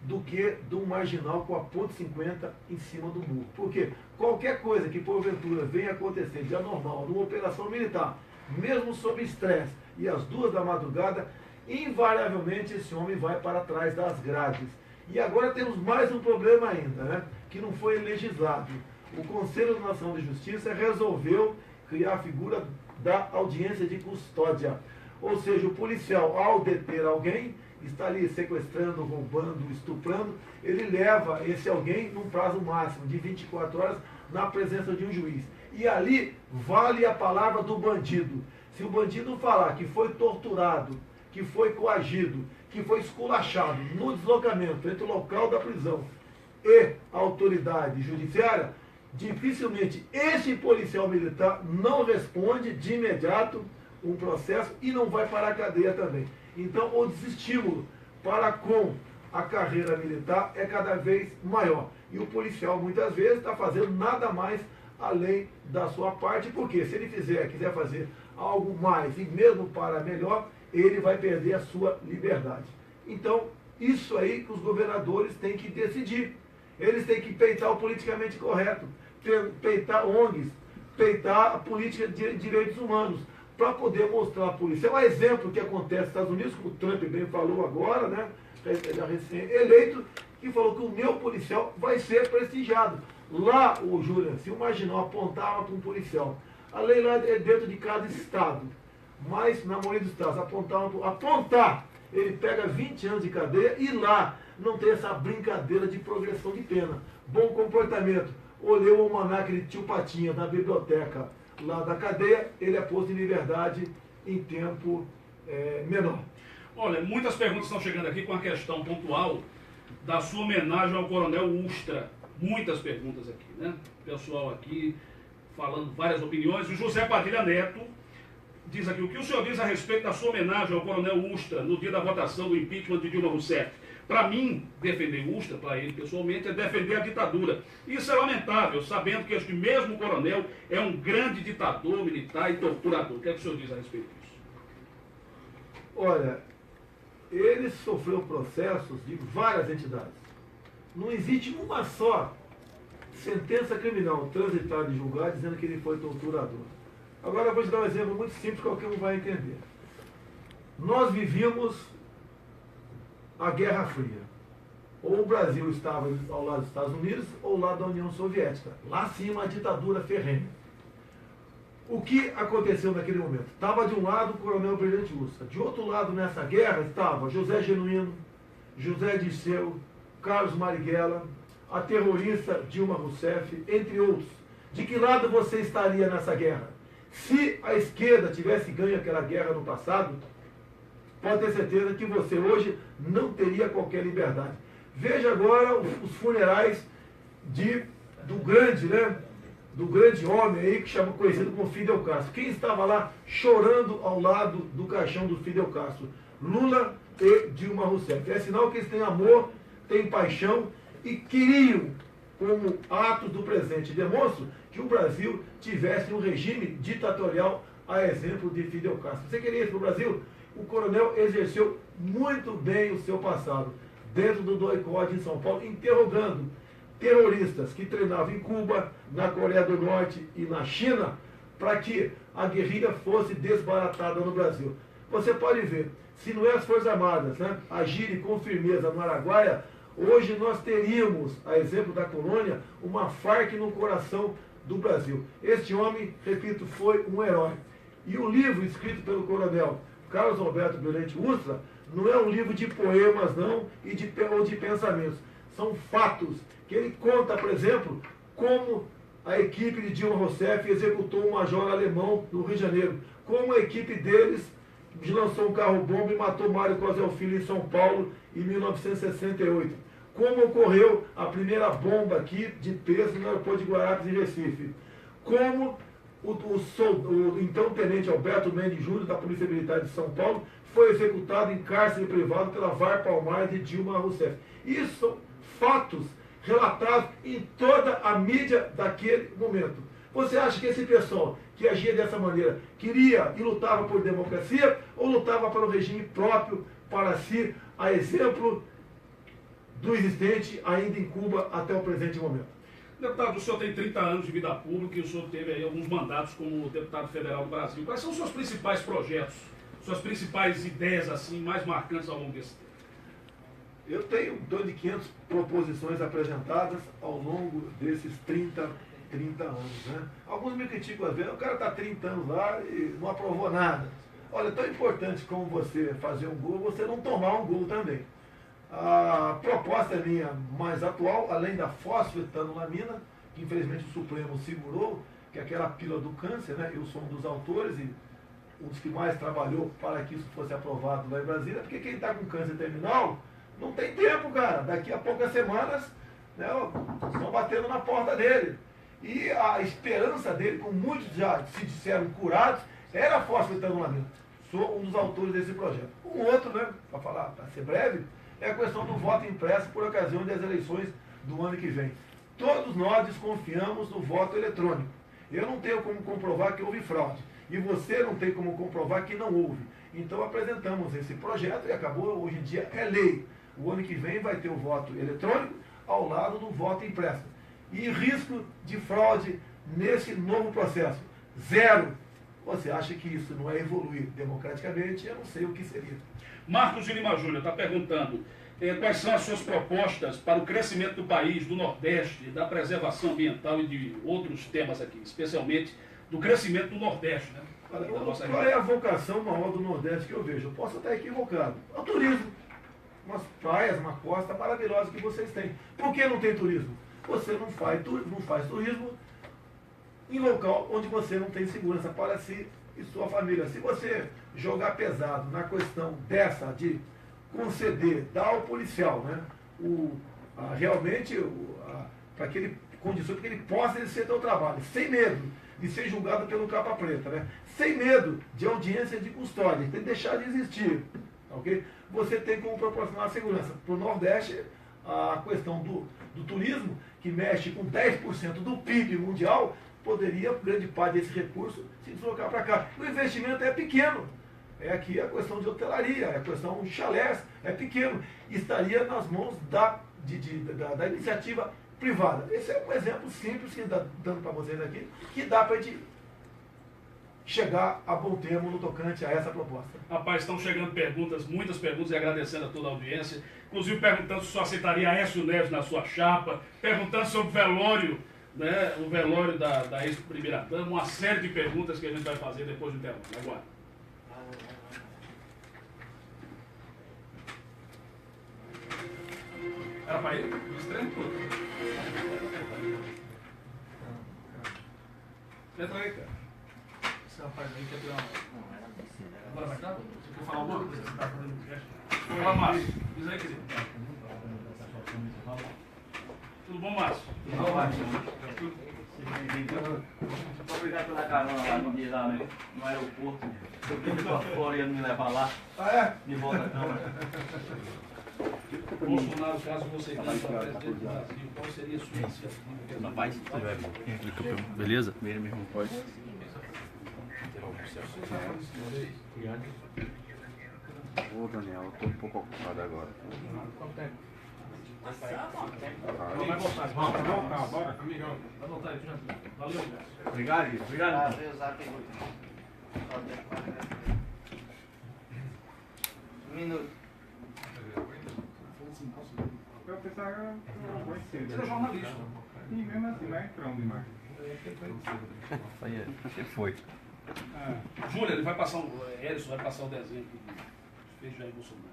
do que do marginal com a ponto .50 em cima do muro. Porque qualquer coisa que porventura venha acontecer de anormal numa operação militar, mesmo sob estresse e às 2 da madrugada, invariavelmente esse homem vai para trás das grades. E agora temos mais um problema ainda, né? Que não foi legislado. O Conselho Nacional de Justiça resolveu criar a figura da audiência de custódia. Ou seja, o policial, ao deter alguém, está ali sequestrando, roubando, estuprando, ele leva esse alguém num prazo máximo de 24 horas na presença de um juiz. E ali vale a palavra do bandido. Se o bandido falar que foi torturado, que foi coagido, que foi esculachado no deslocamento entre o local da prisão e a autoridade judiciária, dificilmente esse policial militar não responde de imediato um processo e não vai para a cadeia também. Então, o desestímulo para com a carreira militar é cada vez maior. E o policial, muitas vezes, está fazendo nada mais além da sua parte, porque se ele quiser fazer algo mais e mesmo para melhor, ele vai perder a sua liberdade. Então, isso aí que os governadores têm que decidir. Eles têm que peitar o politicamente correto, peitar ONGs, peitar a política de direitos humanos, para poder mostrar à polícia. É um exemplo que acontece nos Estados Unidos, como o Trump bem falou agora, né? Já recém-eleito, que falou que o meu policial vai ser prestigiado. Lá, o Júlia, se o marginal apontava para um policial, a lei lá é dentro de cada estado, mas na maioria dos estados apontar, ele pega 20 anos de cadeia e lá não tem essa brincadeira de progressão de pena. Bom comportamento. Olhei o almanaque de tio Patinha na biblioteca lá da cadeia, ele é posto em liberdade em tempo menor. Olha, muitas perguntas estão chegando aqui com a questão pontual da sua homenagem ao Coronel Ustra. Muitas perguntas aqui, né? Pessoal aqui falando várias opiniões. O José Padilha Neto diz aqui: o que o senhor diz a respeito da sua homenagem ao Coronel Ustra no dia da votação do impeachment de Dilma Rousseff? Para mim, defender Ustra, para ele pessoalmente, é defender a ditadura. Isso é lamentável, sabendo que este mesmo coronel é um grande ditador militar e torturador. O que é que o senhor diz a respeito disso? Olha, ele sofreu processos de várias entidades. Não existe uma só sentença criminal transitada e julgada dizendo que ele foi torturador. Agora eu vou te dar um exemplo muito simples que qualquer um vai entender. Nós vivíamos a Guerra Fria. Ou o Brasil estava ao lado dos Estados Unidos ou ao lado da União Soviética. Lá sim uma ditadura ferrenha. O que aconteceu naquele momento? Estava de um lado o Coronel Brilhante Ustra. De outro lado nessa guerra estava José Genuíno, José Dirceu, Carlos Marighella, a terrorista Dilma Rousseff, entre outros. De que lado você estaria nessa guerra? Se a esquerda tivesse ganho aquela guerra no passado, pode ter certeza que você hoje não teria qualquer liberdade. Veja agora os funerais do grande homem aí, que chama conhecido como Fidel Castro. Quem estava lá chorando ao lado do caixão do Fidel Castro? Lula e Dilma Rousseff. É sinal que eles têm amor, têm paixão e queriam como atos do presente demonstram que o Brasil tivesse um regime ditatorial a exemplo de Fidel Castro. Você queria isso para o Brasil? O coronel exerceu muito bem o seu passado dentro do DOI-CODE em São Paulo, interrogando terroristas que treinavam em Cuba, na Coreia do Norte e na China, para que a guerrilha fosse desbaratada no Brasil. Você pode ver, se não é as Forças Armadas, né, agirem com firmeza no Araguaia, hoje nós teríamos, a exemplo da colônia, uma Farc no coração do Brasil. Este homem, repito, foi um herói. E o livro escrito pelo coronel Carlos Alberto Brilhante Ustra não é um livro de poemas, não, ou de pensamentos. São fatos que ele conta, por exemplo, como a equipe de Dilma Rousseff executou um major alemão no Rio de Janeiro, como a equipe deles lançou um carro-bomba e matou Mário Cosel Filho em São Paulo em 1968. Como ocorreu a primeira bomba aqui de peso no aeroporto de Guararapes, em Recife. Como o então tenente Alberto Mendes Júnior, da Polícia Militar de São Paulo, foi executado em cárcere privado pela VAR Palmares de Dilma Rousseff. Isso são fatos relatados em toda a mídia daquele momento. Você acha que esse pessoal que agia dessa maneira queria e lutava por democracia ou lutava para o regime próprio para si, a exemplo do existente ainda em Cuba até o presente momento? Deputado, o senhor tem 30 anos de vida pública e o senhor teve aí alguns mandatos como deputado federal do Brasil. Quais são os seus principais projetos, suas principais ideias assim mais marcantes ao longo desse tempo? Eu tenho em torno de 500 proposições apresentadas ao longo desses 30 anos. Né? Alguns me criticam às vezes, o cara está 30 anos lá e não aprovou nada. Olha, é tão importante como você fazer um gol, você não tomar um gol também. A proposta minha mais atual, além da fosfetanolamina, que infelizmente o Supremo segurou, que é aquela pílula do câncer, né? Eu sou um dos autores e um dos que mais trabalhou para que isso fosse aprovado lá em Brasília, porque quem está com câncer terminal não tem tempo, cara. Daqui a poucas semanas, né, estão batendo na porta dele. E a esperança dele, como muitos já se disseram curados, era a fosfetanolamina. Sou um dos autores desse projeto. Um outro, né, para ser breve, é a questão do voto impresso por ocasião das eleições do ano que vem. Todos nós desconfiamos do voto eletrônico. Eu não tenho como comprovar que houve fraude. E você não tem como comprovar que não houve. Então apresentamos esse projeto e acabou, hoje em dia é lei. O ano que vem vai ter o voto eletrônico ao lado do voto impresso. E risco de fraude nesse novo processo? Zero. Você acha que isso não é evoluir democraticamente? Eu não sei o que seria. Marcos de Lima Júnior está perguntando quais são as suas propostas para o crescimento do país, do Nordeste, da preservação ambiental e de outros temas aqui, especialmente do crescimento do Nordeste. Né? Qual é a vocação maior do Nordeste que eu vejo? Eu posso estar equivocado. É o turismo. Umas praias, uma costa maravilhosa que vocês têm. Por que não tem turismo? Você não faz turismo em local onde você não tem segurança para si e sua família. Se você jogar pesado na questão dessa de conceder, dar ao policial, né, realmente para que ele condições para que ele possa exercer seu trabalho, sem medo de ser julgado pelo capa preta, né, sem medo de audiência de custódia, tem que deixar de existir, ok? Você tem como proporcionar a segurança. Para o Nordeste, a questão do turismo, que mexe com 10% do PIB mundial, poderia, grande parte desse recurso, se deslocar para cá. O investimento é pequeno. É aqui a questão de hotelaria, a questão de chalés, é pequeno. Estaria nas mãos da iniciativa privada. Esse é um exemplo simples que está dando para vocês aqui, que dá para a gente chegar a bom termo no tocante a essa proposta. Rapaz, estão chegando perguntas, muitas perguntas, e agradecendo a toda a audiência. Inclusive perguntando se o senhor aceitaria Aécio Neves na sua chapa, perguntando sobre o velório, né, o velório da ex-primeira-dama, uma série de perguntas que a gente vai fazer depois do intervalo. Aguarde. Era para ele? Estranho tudo. Entra aí, cara. Esse rapaz aí quer tirar uma... Agora vai dar? Você quer falar alguma coisa? Você está fazendo um gesto? Fala, Márcio. Diz aí, querido. Tudo bom, Márcio? Tudo bom, Márcio? Muito obrigado pela carona lá no dia lá no aeroporto. Eu pedi para fora e ia me levar lá. Ah, é? De volta à Câmara. Bolsonaro, caso você ganhe para presidente do Brasil, qual seria a sua iniciativa? Beleza? Ô, Daniel, eu tô um pouco ocupado agora. Não vai voltar. Bora, amigão. Vai voltar aí, valeu. Obrigado, obrigado. Um minuto. Eu pensava que Você é jornalista. e mesmo assim vai entrando demais. Você foi. Júlia, ele vai passar Edson vai passar o desenho que fez Jair Bolsonaro.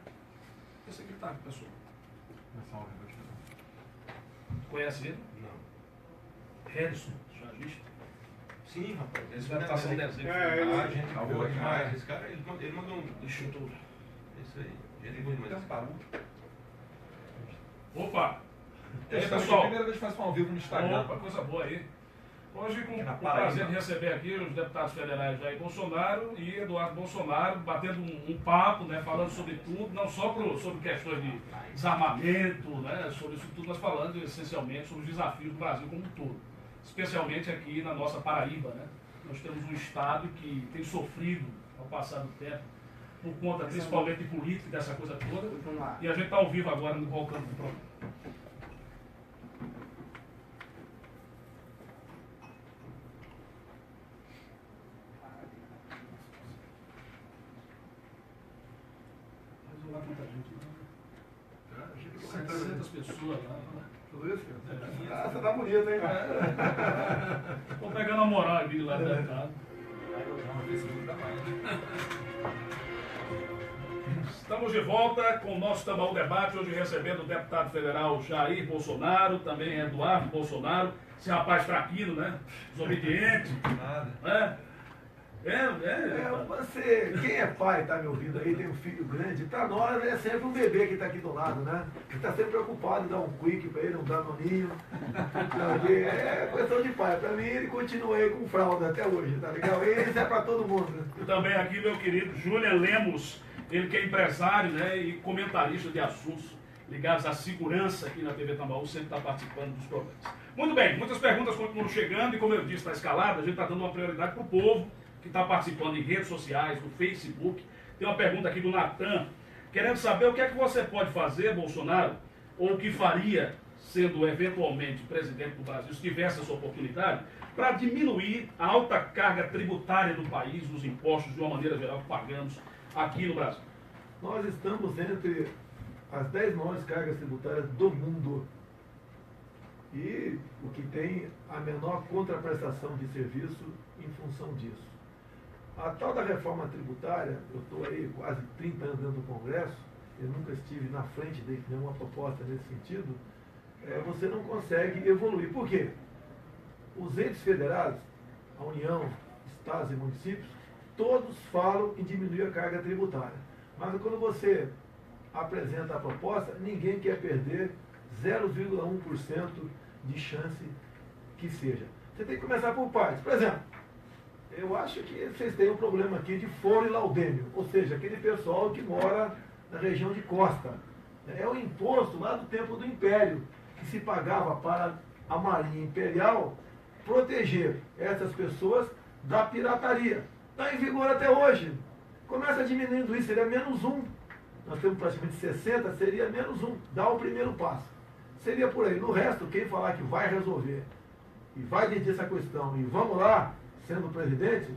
Esse aqui tá, pessoal. Conhece ele? Não. Harrison, jornalista. Sim, rapaz. Esse vai passar o desenho. A gente boa demais. Esse cara, ele mandou um... Deixa tudo. Isso aí. Gente boa demais. Esse barulho. Opa! E aí, É a pessoal? primeira vez que faz ao vivo no Instagram. Opa, coisa boa aí. Hoje, com na o Paraíba. prazer de receber aqui os deputados federais Jair Bolsonaro e Eduardo Bolsonaro, batendo um papo, né, falando sobre tudo, não só sobre questões de desarmamento, né, sobre isso tudo, mas falando essencialmente sobre os desafios do Brasil como um todo. Especialmente aqui na nossa Paraíba, né? Nós temos um estado que tem sofrido, ao passar do tempo, por conta principalmente de política, dessa coisa toda, e a gente está ao vivo agora no voltando do programa. Lá tanta gente, né? 700 pessoas lá. Tudo isso? Ah, você tá bonito, hein? Tô pegando a moral aqui lá do deputado. Estamos de volta com o nosso Tambaú Debate, hoje recebendo o deputado federal Jair Bolsonaro, também Eduardo Bolsonaro, esse rapaz traquino, né? Desobediente. Nada. Você, quem é pai, tá me ouvindo aí, tem um filho grande, pra nós é sempre um bebê que tá aqui do lado, né? Que tá sempre preocupado em dar um quick pra ele, um danoninho. Porque é questão de pai. Pra mim, ele continua aí com fralda até hoje, tá legal? Isso é pra todo mundo. E também aqui meu querido Júlia Lemos, ele que é empresário, né, e comentarista de assuntos ligados à segurança aqui na TV Tambaú, sempre está participando dos programas. Muito bem, muitas perguntas continuam chegando e como eu disse na escalada, a gente está dando uma prioridade para o povo que está participando em redes sociais, no Facebook. Tem uma pergunta aqui do Natan, querendo saber o que é que você pode fazer, Bolsonaro, ou o que faria, sendo eventualmente presidente do Brasil, se tivesse essa oportunidade, para diminuir a alta carga tributária do país, dos impostos, de uma maneira geral, que pagamos aqui no Brasil. Nós estamos entre as 10 maiores cargas tributárias do mundo. E o que tem a menor contraprestação de serviço em função disso. A tal da reforma tributária, eu estou aí quase 30 anos dentro do Congresso, eu nunca estive na frente de nenhuma proposta nesse sentido, você não consegue evoluir. Por quê? Os entes federados, a União, Estados e municípios, todos falam em diminuir a carga tributária. Mas quando você apresenta a proposta, ninguém quer perder 0,1% de chance que seja. Você tem que começar por partes. Por exemplo, eu acho que vocês têm um problema aqui de foro e laudêmio, ou seja, aquele pessoal que mora na região de costa. É o imposto lá do tempo do Império, que se pagava para a Marinha Imperial proteger essas pessoas da pirataria. Está em vigor até hoje. Começa diminuindo isso, seria -1. Nós temos praticamente 60, seria -1. Dá o primeiro passo. Seria por aí. No resto, quem falar que vai resolver e vai decidir essa questão e vamos lá, sendo presidente,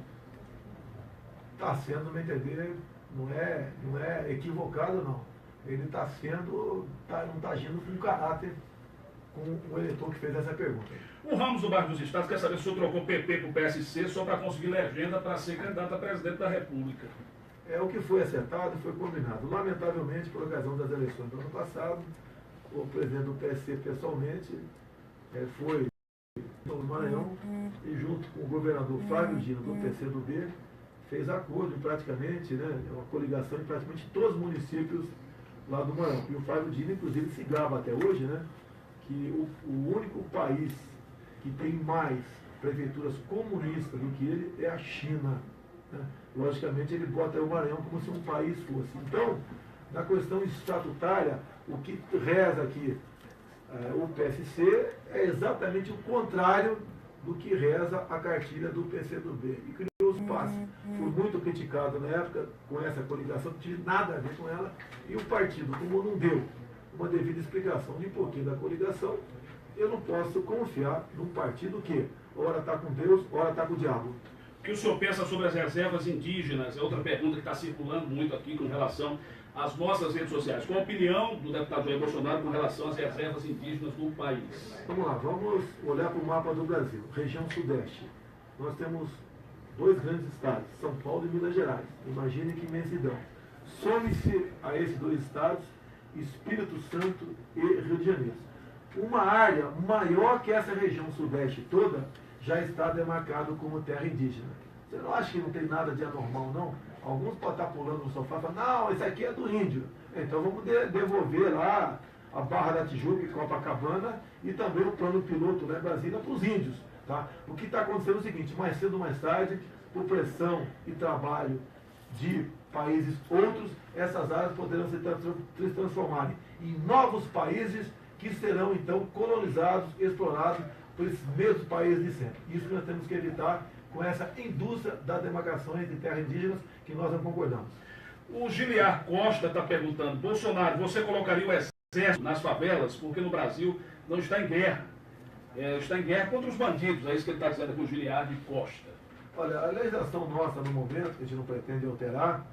está sendo, no meu entender, não é equivocado, não. Ele está sendo, não está agindo com caráter com o eleitor que fez essa pergunta. O Ramos do Bairro dos Estados quer saber se o senhor trocou PP para o PSC só para conseguir legenda para ser candidato a presidente da República. É o que foi acertado e foi combinado. Lamentavelmente, por ocasião das eleições do ano passado, o presidente do PSC pessoalmente foi no Maranhão e junto com o governador Flávio Dino do PCdoB fez acordo em praticamente, uma coligação em praticamente todos os municípios lá do Maranhão. E o Flávio Dino, inclusive, se gaba até hoje, que o único país que tem mais prefeituras comunistas do que ele é a China. Logicamente, ele bota o Maranhão como se um país fosse. Então, na questão estatutária, o que reza aqui o PSC é exatamente o contrário do que reza a cartilha do PCdoB. E criou os passos. Fui muito criticado na época com essa coligação, não tive nada a ver com ela, e o partido, como não deu uma devida explicação de porquê da coligação, eu não posso confiar num partido que ora está com Deus, ora está com o diabo. O que o senhor pensa sobre as reservas indígenas? É outra pergunta que está circulando muito aqui com relação às nossas redes sociais. Qual a opinião do deputado Jair Bolsonaro com relação às reservas indígenas no país? Vamos lá, vamos olhar para o mapa do Brasil. Região Sudeste. Nós temos 2 grandes estados, São Paulo e Minas Gerais. Imagine que imensidão. Some-se a esses 2 estados Espírito Santo e Rio de Janeiro. Uma área maior que essa região Sudeste toda já está demarcado como terra indígena. Você não acha que não tem nada de anormal, não? Alguns podem estar pulando no sofá e falar, não, esse aqui é do índio. Então vamos devolver lá a Barra da Tijuca e Copacabana e também o plano piloto, né, Brasília, para os índios. Tá? O que está acontecendo é o seguinte, mais cedo ou mais tarde, por pressão e trabalho de países outros, essas áreas poderão se transformarem em novos países que serão então colonizados, explorados por esses mesmos países de sempre. Isso nós temos que evitar com essa indústria das demarcações de terras indígenas que nós não concordamos. O Giliar Costa está perguntando, Bolsonaro, você colocaria o exército nas favelas porque no Brasil não está em guerra? Está em guerra contra os bandidos, é isso que ele está dizendo com o Giliar de Costa. Olha, a legislação nossa no momento, que a gente não pretende alterar,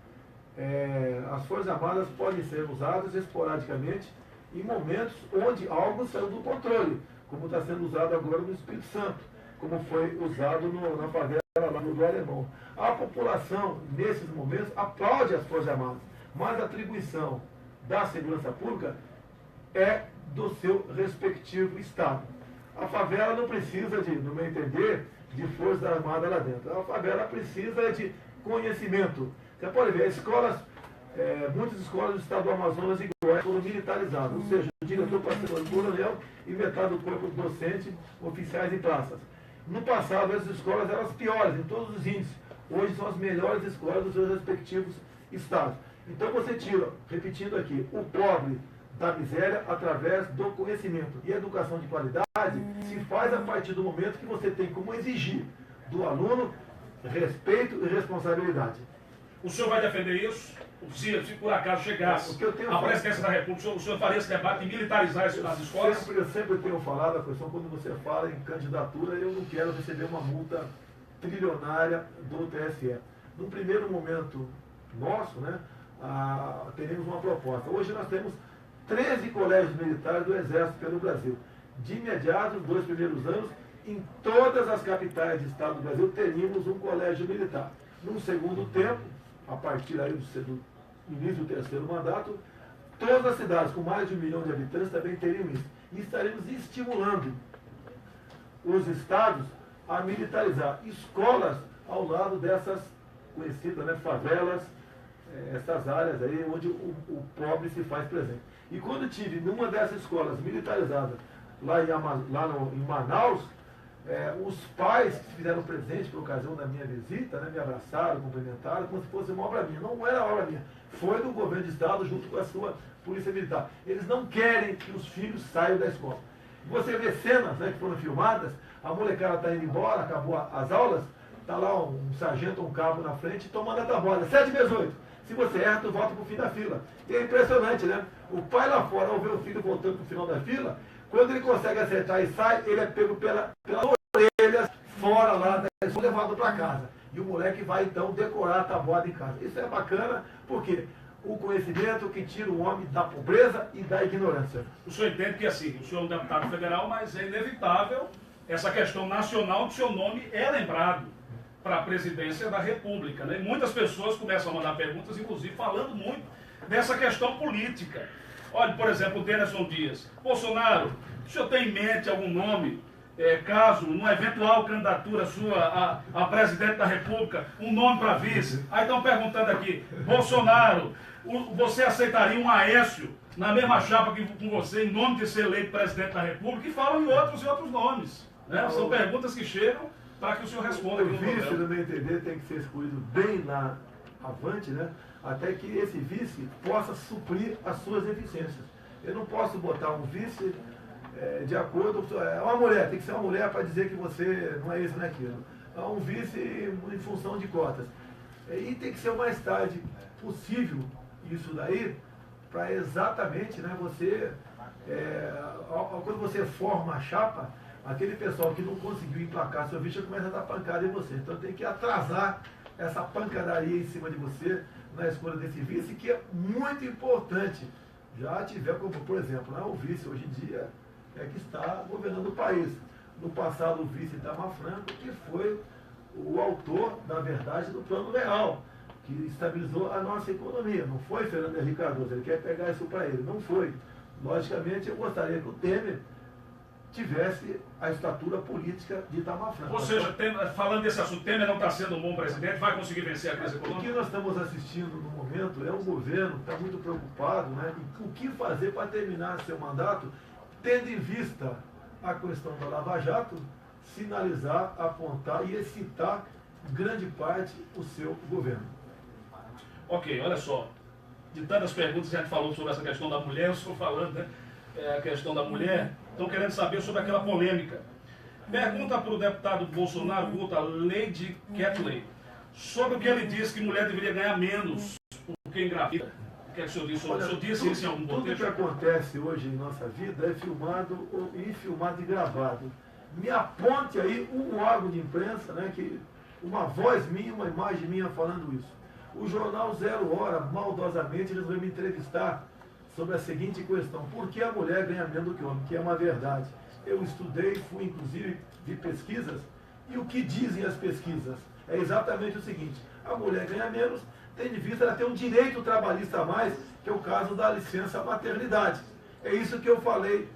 as Forças Armadas podem ser usadas esporadicamente em momentos onde algo saiu do controle, como está sendo usado agora no Espírito Santo, como foi usado na favela lá no Alemão. A população, nesses momentos, aplaude as Forças Armadas, mas a atribuição da segurança pública é do seu respectivo Estado. A favela não precisa, no meu entender, de Forças Armadas lá dentro. A favela precisa de conhecimento. Você pode ver, muitas escolas do estado do Amazonas e Goiás foram militarizadas, ou seja, o diretor passou do coronel e metade do corpo docente, oficiais e praças. No passado, essas escolas eram as piores em todos os índices. Hoje são as melhores escolas dos seus respectivos estados. Então você tira, repetindo aqui, o pobre da miséria através do conhecimento. E a educação de qualidade se faz a partir do momento que você tem como exigir do aluno respeito e responsabilidade. O senhor vai defender isso? Se por acaso chegasse a presidência da República, o senhor faria esse debate de militarizar as escolas? Eu sempre tenho falado, a questão, quando você fala em candidatura, eu não quero receber uma multa trilionária do TSE. No primeiro momento nosso, né, teremos uma proposta. Hoje nós temos 13 colégios militares do Exército pelo Brasil. De imediato, nos 2 primeiros anos, em todas as capitais de estado do Brasil, teríamos um colégio militar. Num segundo tempo, a partir aí do início do 3º mandato, todas as cidades com mais de 1 milhão de habitantes também teriam isso. E estaremos estimulando os estados a militarizar escolas ao lado dessas conhecidas, né, favelas, essas áreas aí onde o pobre se faz presente. E quando tive numa dessas escolas militarizadas, lá em Manaus, os pais que fizeram presente por ocasião da minha visita, né, me abraçaram, cumprimentaram, como se fosse uma obra minha. Não era obra minha, foi do governo de estado junto com a sua polícia militar. Eles não querem que os filhos saiam da escola. Você vê cenas, né, que foram filmadas, a molecada está indo embora, acabou as aulas, está lá um sargento, um cabo na frente, tomando a tabuada, 7 vezes 8. Se você erra, tu volta para o fim da fila. E é impressionante, né? O pai lá fora, ao ver o filho voltando para o final da fila, quando ele consegue acertar e sai, ele é pego pela orelha fora lá da escola, levado para casa. E o moleque vai então decorar a tabuada em casa. Isso é bacana, porque o conhecimento que tira o homem da pobreza e da ignorância. O senhor entende que assim, o senhor é um deputado federal, mas é inevitável essa questão nacional que o seu nome é lembrado para a presidência da República, né? E muitas pessoas começam a mandar perguntas, inclusive falando muito dessa questão política. Olha, por exemplo, o Denison Dias. Bolsonaro, o senhor tem em mente algum nome, caso, numa eventual candidatura sua a presidente da República, um nome para vice? Aí estão perguntando aqui, Bolsonaro, você aceitaria um Aécio na mesma chapa que com você, em nome de ser eleito presidente da República? E falam em outros nomes. Né? São perguntas que chegam para que o senhor responda. O vice, no meu entender, tem que ser escolhido bem lá avante, né? Até que esse vice possa suprir as suas deficiências. Eu não posso botar um vice de acordo com... uma mulher, tem que ser uma mulher para dizer que você não é isso, não é aquilo. É um vice em função de cotas. E tem que ser o mais tarde possível isso daí, para exatamente, né, você, quando você forma a chapa, aquele pessoal que não conseguiu emplacar seu vice começa a dar pancada em você. Então tem que atrasar essa pancadaria em cima de você na escolha desse vice, que é muito importante. Já tiver como, por exemplo, o vice hoje em dia que está governando o país. No passado, o vice Itamar Franco, que foi o autor, na verdade, do Plano Real, que estabilizou a nossa economia. Não foi Fernando Henrique Cardoso, ele quer pegar isso para ele. Não foi. Logicamente, eu gostaria que o Temer tivesse a estatura política de Itamar Franco. Ou seja, falando desse assunto, Temer não está sendo um bom presidente, vai conseguir vencer a crise econômica? O que nós estamos assistindo no momento é um governo que está muito preocupado, né, em o que fazer para terminar seu mandato, tendo em vista a questão da Lava Jato, sinalizar, apontar e excitar grande parte o seu governo. Ok, olha só. De tantas perguntas que a gente falou sobre essa questão da mulher, eu estou falando, né? A questão da mulher. Estão querendo saber sobre aquela polêmica. Pergunta para o deputado Bolsonaro, pergunta a Lady Kathleen, sobre o que ele disse que mulher deveria ganhar menos porque engravida. O que é que o senhor disse? O senhor disse isso em algum contexto? Tudo que acontece hoje em nossa vida é filmado e gravado. Me aponte aí um órgão de imprensa, né, que uma voz minha, uma imagem minha falando isso. O jornal Zero Hora, maldosamente, resolveu me entrevistar sobre a seguinte questão: por que a mulher ganha menos do que o homem? Que é uma verdade. Eu estudei, fui inclusive de pesquisas, e o que dizem as pesquisas é exatamente o seguinte: a mulher ganha menos, tendo em vista ela ter um direito trabalhista a mais, que é o caso da licença maternidade. É isso que eu falei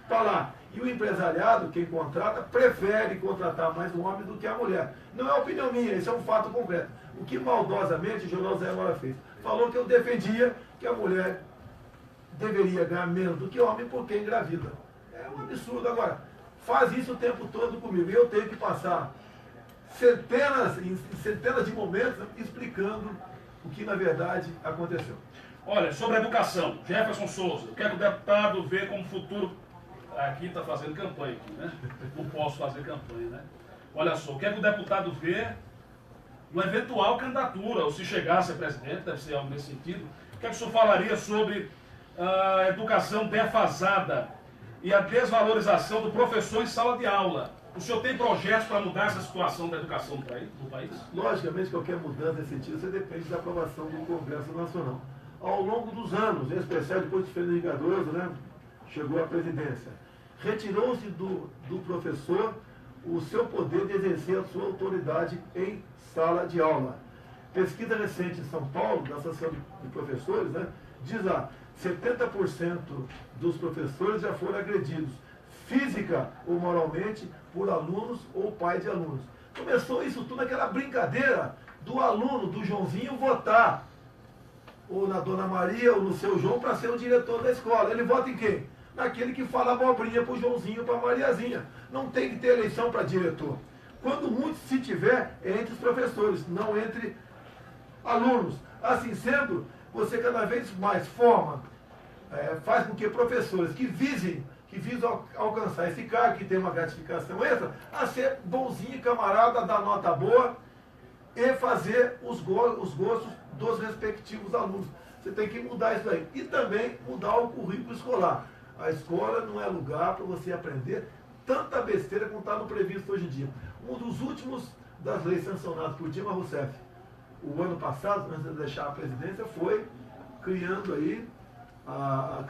falar. E o empresariado, quem contrata, prefere contratar mais um homem do que a mulher. Não é opinião minha, isso é um fato concreto. O que maldosamente o jornal Zé Hora fez? Falou que eu defendia que a mulher deveria ganhar menos do que o homem porque engravida. É um absurdo. Agora, faz isso o tempo todo comigo. E eu tenho que passar centenas de momentos explicando o que na verdade aconteceu. Olha, sobre a educação, Jefferson Souza, o que é que o deputado vê como futuro? Aqui está fazendo campanha, né? Não posso fazer campanha, né? Olha só, o que é que o deputado vê uma eventual candidatura, ou se chegasse a presidente, deve ser algo nesse sentido. O que é que o senhor falaria sobre a educação defasada e a desvalorização do professor em sala de aula? O senhor tem projetos para mudar essa situação da educação do país? Logicamente, qualquer mudança nesse sentido, você depende da aprovação do Congresso Nacional. Ao longo dos anos, em especial depois de Fernando Henrique Cardoso, né, chegou à presidência, retirou-se do professor o seu poder de exercer a sua autoridade em sala de aula. Pesquisa recente em São Paulo, da Associação de Professores, né, diz lá, 70% dos professores já foram agredidos, física ou moralmente, por alunos ou pai de alunos. Começou isso tudo, aquela brincadeira do aluno, do Joãozinho, votar ou na Dona Maria ou no seu João para ser o diretor da escola. Ele vota em quem? Naquele que fala abobrinha para o Joãozinho, para a Mariazinha. Não tem que ter eleição para diretor. Quando muito se tiver, é entre os professores, não entre alunos. Assim sendo, você cada vez mais forma, faz com que professores que visam alcançar esse cargo, que tem uma gratificação extra, a ser bonzinho, camarada, dar nota boa e fazer os gostos dos respectivos alunos. Você tem que mudar isso aí. E também mudar o currículo escolar. A escola não é lugar para você aprender tanta besteira como está no previsto hoje em dia. Um dos últimos das leis sancionadas por Dilma Rousseff, o ano passado, antes de deixar a presidência, foi criando aí a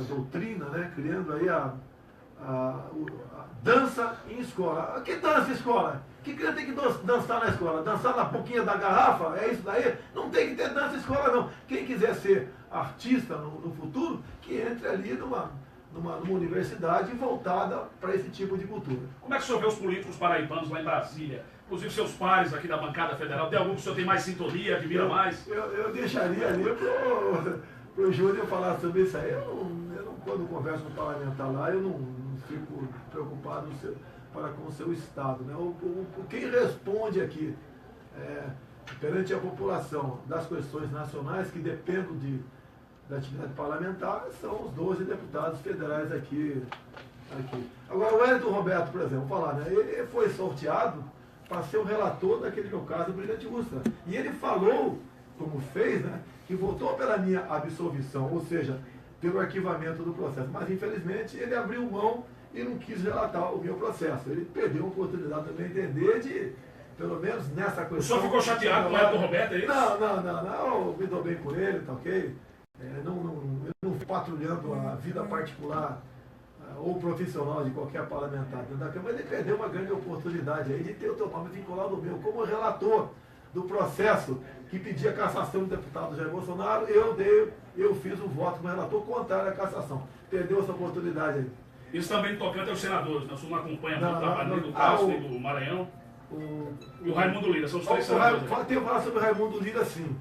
doutrina, né? Criando aí a dança em escola. Que dança em escola? Que criança tem que dançar na escola? Dançar na boquinha da garrafa? É isso daí? Não tem que ter dança em escola, não. Quem quiser ser artista no futuro, que entre ali numa universidade voltada para esse tipo de cultura. Como é que o senhor vê os políticos paraibanos lá em Brasília? Inclusive seus pares aqui da bancada federal. Tem algum que o senhor tem mais sintonia, admira mais? Eu deixaria ali para o Júnior falar sobre isso aí. Quando converso com o parlamentar lá, eu não fico preocupado com o seu Estado. Né? Quem responde aqui perante a população das questões nacionais que dependem da atividade parlamentar são os 12 deputados federais aqui. Agora, o Wellington Roberto, por exemplo, vou falar, né? Ele foi sorteado para ser o relator daquele meu caso, o Brilhante Ustra. E ele falou, como fez, né, que votou pela minha absolvição, ou seja, pelo arquivamento do processo. Mas, infelizmente, ele abriu mão e não quis relatar o meu processo. Ele perdeu a oportunidade também de entender de, pelo menos nessa questão... O senhor ficou chateado com o Wellington Roberto, é isso? Não, eu me dou bem com ele, tá ok? Eu não fico patrulhando a vida particular ou profissional de qualquer parlamentar dentro da Câmara. Ele perdeu uma grande oportunidade aí de ter o teu nome vinculado ao meu como relator do processo que pedia a cassação do deputado Jair Bolsonaro. Eu fiz o voto como relator contrário à cassação. Perdeu essa oportunidade aí. Isso também tocante aos senadores, né? O senhor não acompanha muito o trabalho do Castro e do Maranhão. E o Raimundo Lira, são os três senadores. Tenho que falar sobre o Raimundo Lira, sim.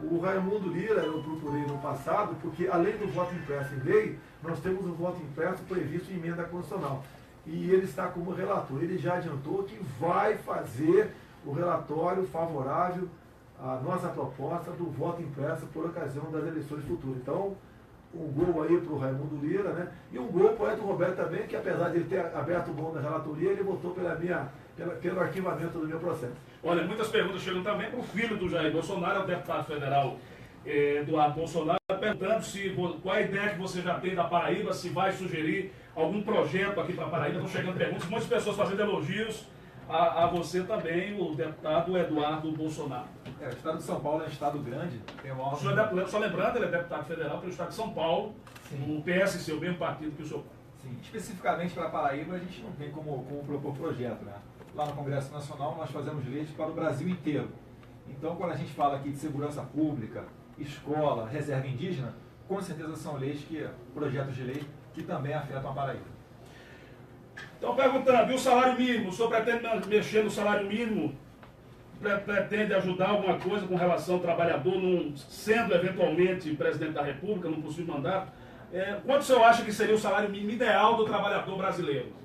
O Raimundo Lira eu procurei no passado, porque além do voto impresso em lei, nós temos o voto impresso previsto em emenda constitucional. E ele está como relator. Ele já adiantou que vai fazer o relatório favorável à nossa proposta do voto impresso por ocasião das eleições futuras. Então, um gol aí para o Raimundo Lira, né? E um gol para o Wellington Roberto também, que apesar de ele ter aberto o bom da relatoria, ele votou pelo arquivamento do meu processo. Olha, muitas perguntas chegam também para o filho do Jair Bolsonaro, o deputado federal Eduardo Bolsonaro, perguntando qual a ideia que você já tem da Paraíba, se vai sugerir algum projeto aqui para a Paraíba. Estão chegando perguntas, muitas pessoas fazendo elogios a você também, o deputado Eduardo Bolsonaro. O estado de São Paulo é um estado grande, tem uma Só lembrando, ele é deputado federal pelo estado de São Paulo, o PSC, o mesmo partido que o senhor. Sim, especificamente para a Paraíba, a gente não tem como propor projeto, né? Lá no Congresso Nacional, nós fazemos leis para o Brasil inteiro. Então, quando a gente fala aqui de segurança pública, escola, reserva indígena, com certeza são leis projetos de lei que também afetam a Paraíba. Então, perguntando, e o salário mínimo? O senhor pretende mexer no salário mínimo? Pretende ajudar alguma coisa com relação ao trabalhador, sendo eventualmente presidente da República, num possível mandato? Quanto o senhor acha que seria o salário mínimo ideal do trabalhador brasileiro?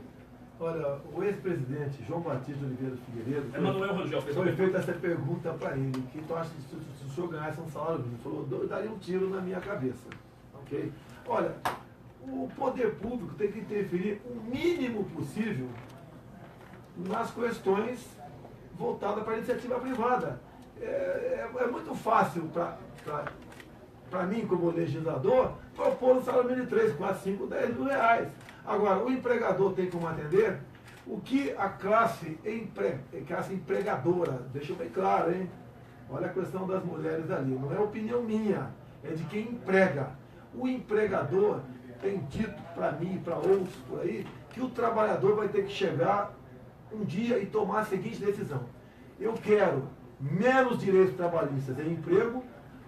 Olha, o ex-presidente João Batista de Oliveira Figueiredo Emanuel Rangel foi feita essa pergunta para ele, que tu acha que se o senhor ganhasse um salário mínimo? Ele falou, eu daria um tiro na minha cabeça. Ok? Olha, o poder público tem que interferir o mínimo possível nas questões voltadas para a iniciativa privada. É muito fácil para mim, como legislador, propor um salário mínimo de 3, 4, 5, 10 mil reais. Agora, o empregador tem como atender o que a classe empregadora, deixa bem claro, hein? Olha a questão das mulheres ali, não é opinião minha, é de quem emprega. O empregador tem dito para mim e para outros por aí que o trabalhador vai ter que chegar um dia e tomar a seguinte decisão: eu quero menos direitos trabalhistas em emprego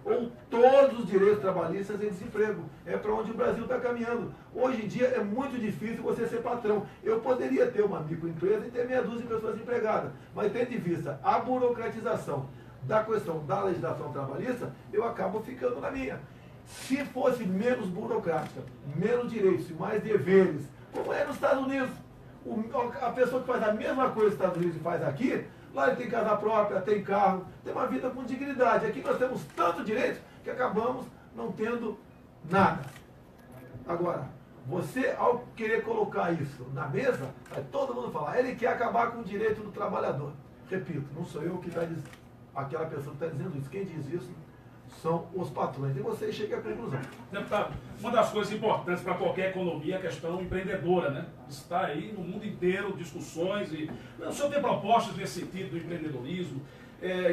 ou todos os direitos trabalhistas em desemprego. É para onde o Brasil está caminhando. Hoje em dia é muito difícil você ser patrão. Eu poderia ter uma microempresa e ter meia dúzia de pessoas empregadas, mas tendo em vista a burocratização da questão da legislação trabalhista, eu acabo ficando na minha. Se fosse menos burocrática, menos direitos e mais deveres, como é nos Estados Unidos, a pessoa que faz a mesma coisa nos Estados Unidos e faz aqui, lá ele tem casa própria, tem carro, tem uma vida com dignidade. Aqui nós temos tanto direito que acabamos não tendo nada. Agora, você, ao querer colocar isso na mesa, vai todo mundo falar, ele quer acabar com o direito do trabalhador. Repito, não sou eu que está dizendo, aquela pessoa que está dizendo isso. Quem diz isso são os patrões. E você chega à conclusão. Deputado, uma das coisas importantes para qualquer economia é a questão empreendedora, né? Está aí no mundo inteiro discussões e o senhor tem propostas nesse sentido do empreendedorismo.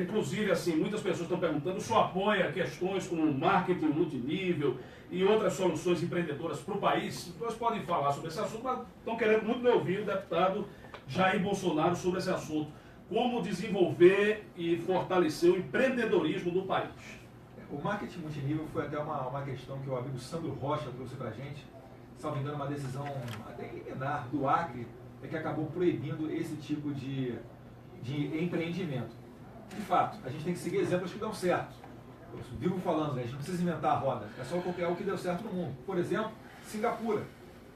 Inclusive, assim, muitas pessoas estão perguntando, o senhor apoia questões como marketing multinível e outras soluções empreendedoras para o país? Vocês podem falar sobre esse assunto, mas estão querendo muito me ouvir o deputado Jair Bolsonaro sobre esse assunto. Como desenvolver e fortalecer o empreendedorismo do país? O marketing multinível foi até uma questão que o amigo Sandro Rocha trouxe para a gente, salvo engano, uma decisão até liminar do Acre, que acabou proibindo esse tipo de empreendimento. De fato, a gente tem que seguir exemplos que dão certo. Eu vivo falando, né? A gente não precisa inventar a roda, é só copiar o que deu certo no mundo. Por exemplo, Singapura,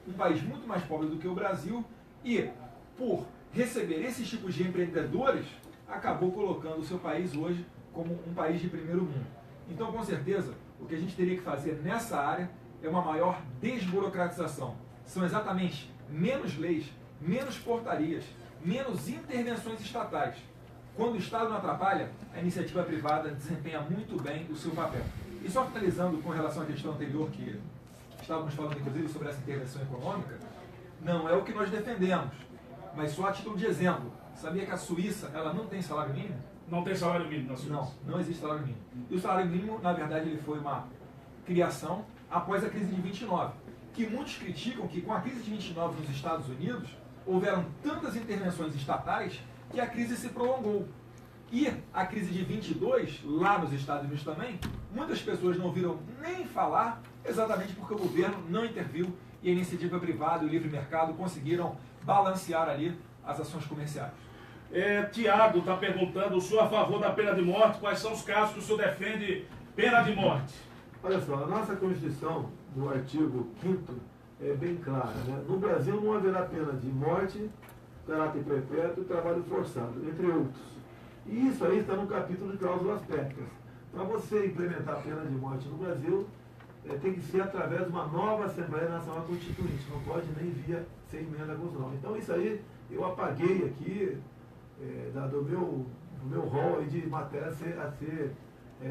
um país muito mais pobre do que o Brasil e, por receber esses tipos de empreendedores, acabou colocando o seu país hoje como um país de primeiro mundo. Então, com certeza, O que a gente teria que fazer nessa área é uma maior desburocratização. São exatamente menos leis, menos portarias, menos intervenções estatais. Quando o Estado não atrapalha, a iniciativa privada desempenha muito bem o seu papel. E só finalizando com relação à questão anterior, que estávamos falando inclusive sobre essa intervenção econômica, não é o que nós defendemos, mas só a título de exemplo. Sabia que a Suíça ela não tem salário mínimo? Não tem salário mínimo na Suíça? Não existe salário mínimo. E o salário mínimo, na verdade, ele foi uma criação após a crise de 29, que muitos criticam que com a crise de 29 nos Estados Unidos, houveram tantas intervenções estatais que a crise se prolongou. E a crise de 22, lá nos Estados Unidos também, muitas pessoas não ouviram nem falar, exatamente porque o governo não interviu e a iniciativa privada e o livre mercado conseguiram balancear ali as ações comerciais. Tiago está perguntando, o senhor a favor da pena de morte? Quais são os casos que o senhor defende pena de morte? Olha só, a nossa Constituição, no artigo 5º, é bem clara, né? No Brasil não haverá pena de morte, caráter perpétuo e trabalho forçado, entre outros. E isso aí está no capítulo de cláusulas pétreas. Para você implementar a pena de morte no Brasil, tem que ser através de uma nova Assembleia Nacional Constituinte, não pode nem via sem emenda constitucional. Então isso aí eu apaguei aqui do meu rol de matéria a ser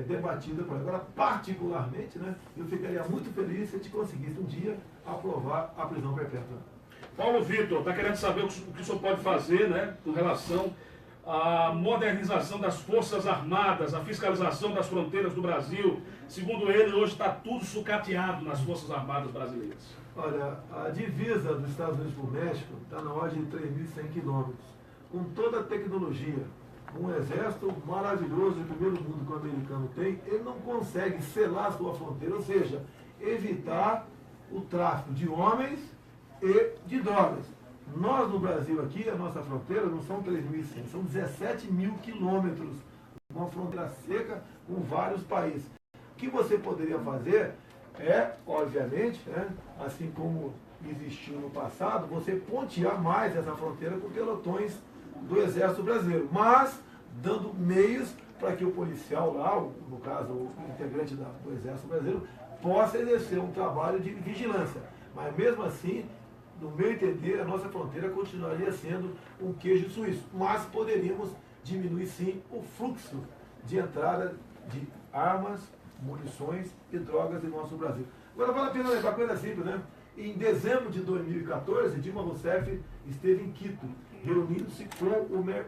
debatida por agora. Particularmente, né, eu ficaria muito feliz se a gente conseguisse um dia aprovar a prisão perpétua. Paulo Vitor está querendo saber o que o senhor pode fazer, né, com relação à modernização das Forças Armadas, a fiscalização das fronteiras do Brasil. Segundo ele, hoje está tudo sucateado nas Forças Armadas brasileiras. Olha, a divisa dos Estados Unidos com o México está na ordem de 3.100 quilômetros. Com toda a tecnologia, um exército maravilhoso de primeiro mundo que o americano tem, ele não consegue selar a sua fronteira, ou seja, evitar o tráfico de homens e de drogas. Nós no Brasil aqui, a nossa fronteira não são 3.100, são 17.000 quilômetros, uma fronteira seca com vários países. O que você poderia fazer obviamente, assim como existiu no passado, você pontear mais essa fronteira com pelotões do Exército Brasileiro, mas dando meios para que o policial lá, no caso o integrante do Exército Brasileiro, possa exercer um trabalho de vigilância. Mas mesmo assim, no meu entender, a nossa fronteira continuaria sendo um queijo suíço, mas poderíamos diminuir sim o fluxo de entrada de armas, munições e drogas em nosso Brasil. Agora vale a pena lembrar coisa simples, né? Em dezembro de 2014, Dilma Rousseff esteve em Quito, reunindo-se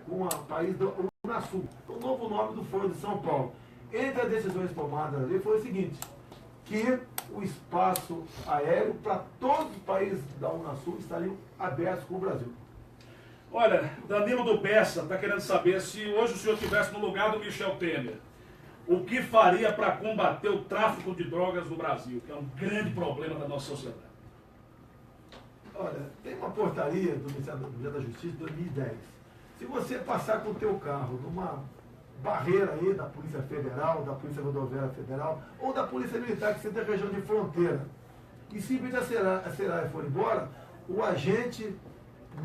com o país da Unasul, o novo nome do Foro de São Paulo. Entre as decisões tomadas ali foi o seguinte, que o espaço aéreo para todos os países da Unasul estariam abertos com o Brasil. Olha, Danilo do Bessa está querendo saber se hoje o senhor estivesse no lugar do Michel Temer, o que faria para combater o tráfico de drogas no Brasil, que é um grande problema da nossa sociedade? Olha, tem uma portaria do Ministério da Justiça de 2010. Se você passar com o teu carro numa barreira aí da Polícia Federal, da Polícia Rodoviária Federal ou da Polícia Militar, que você tem região de fronteira, e simplesmente acelerar e for embora, o agente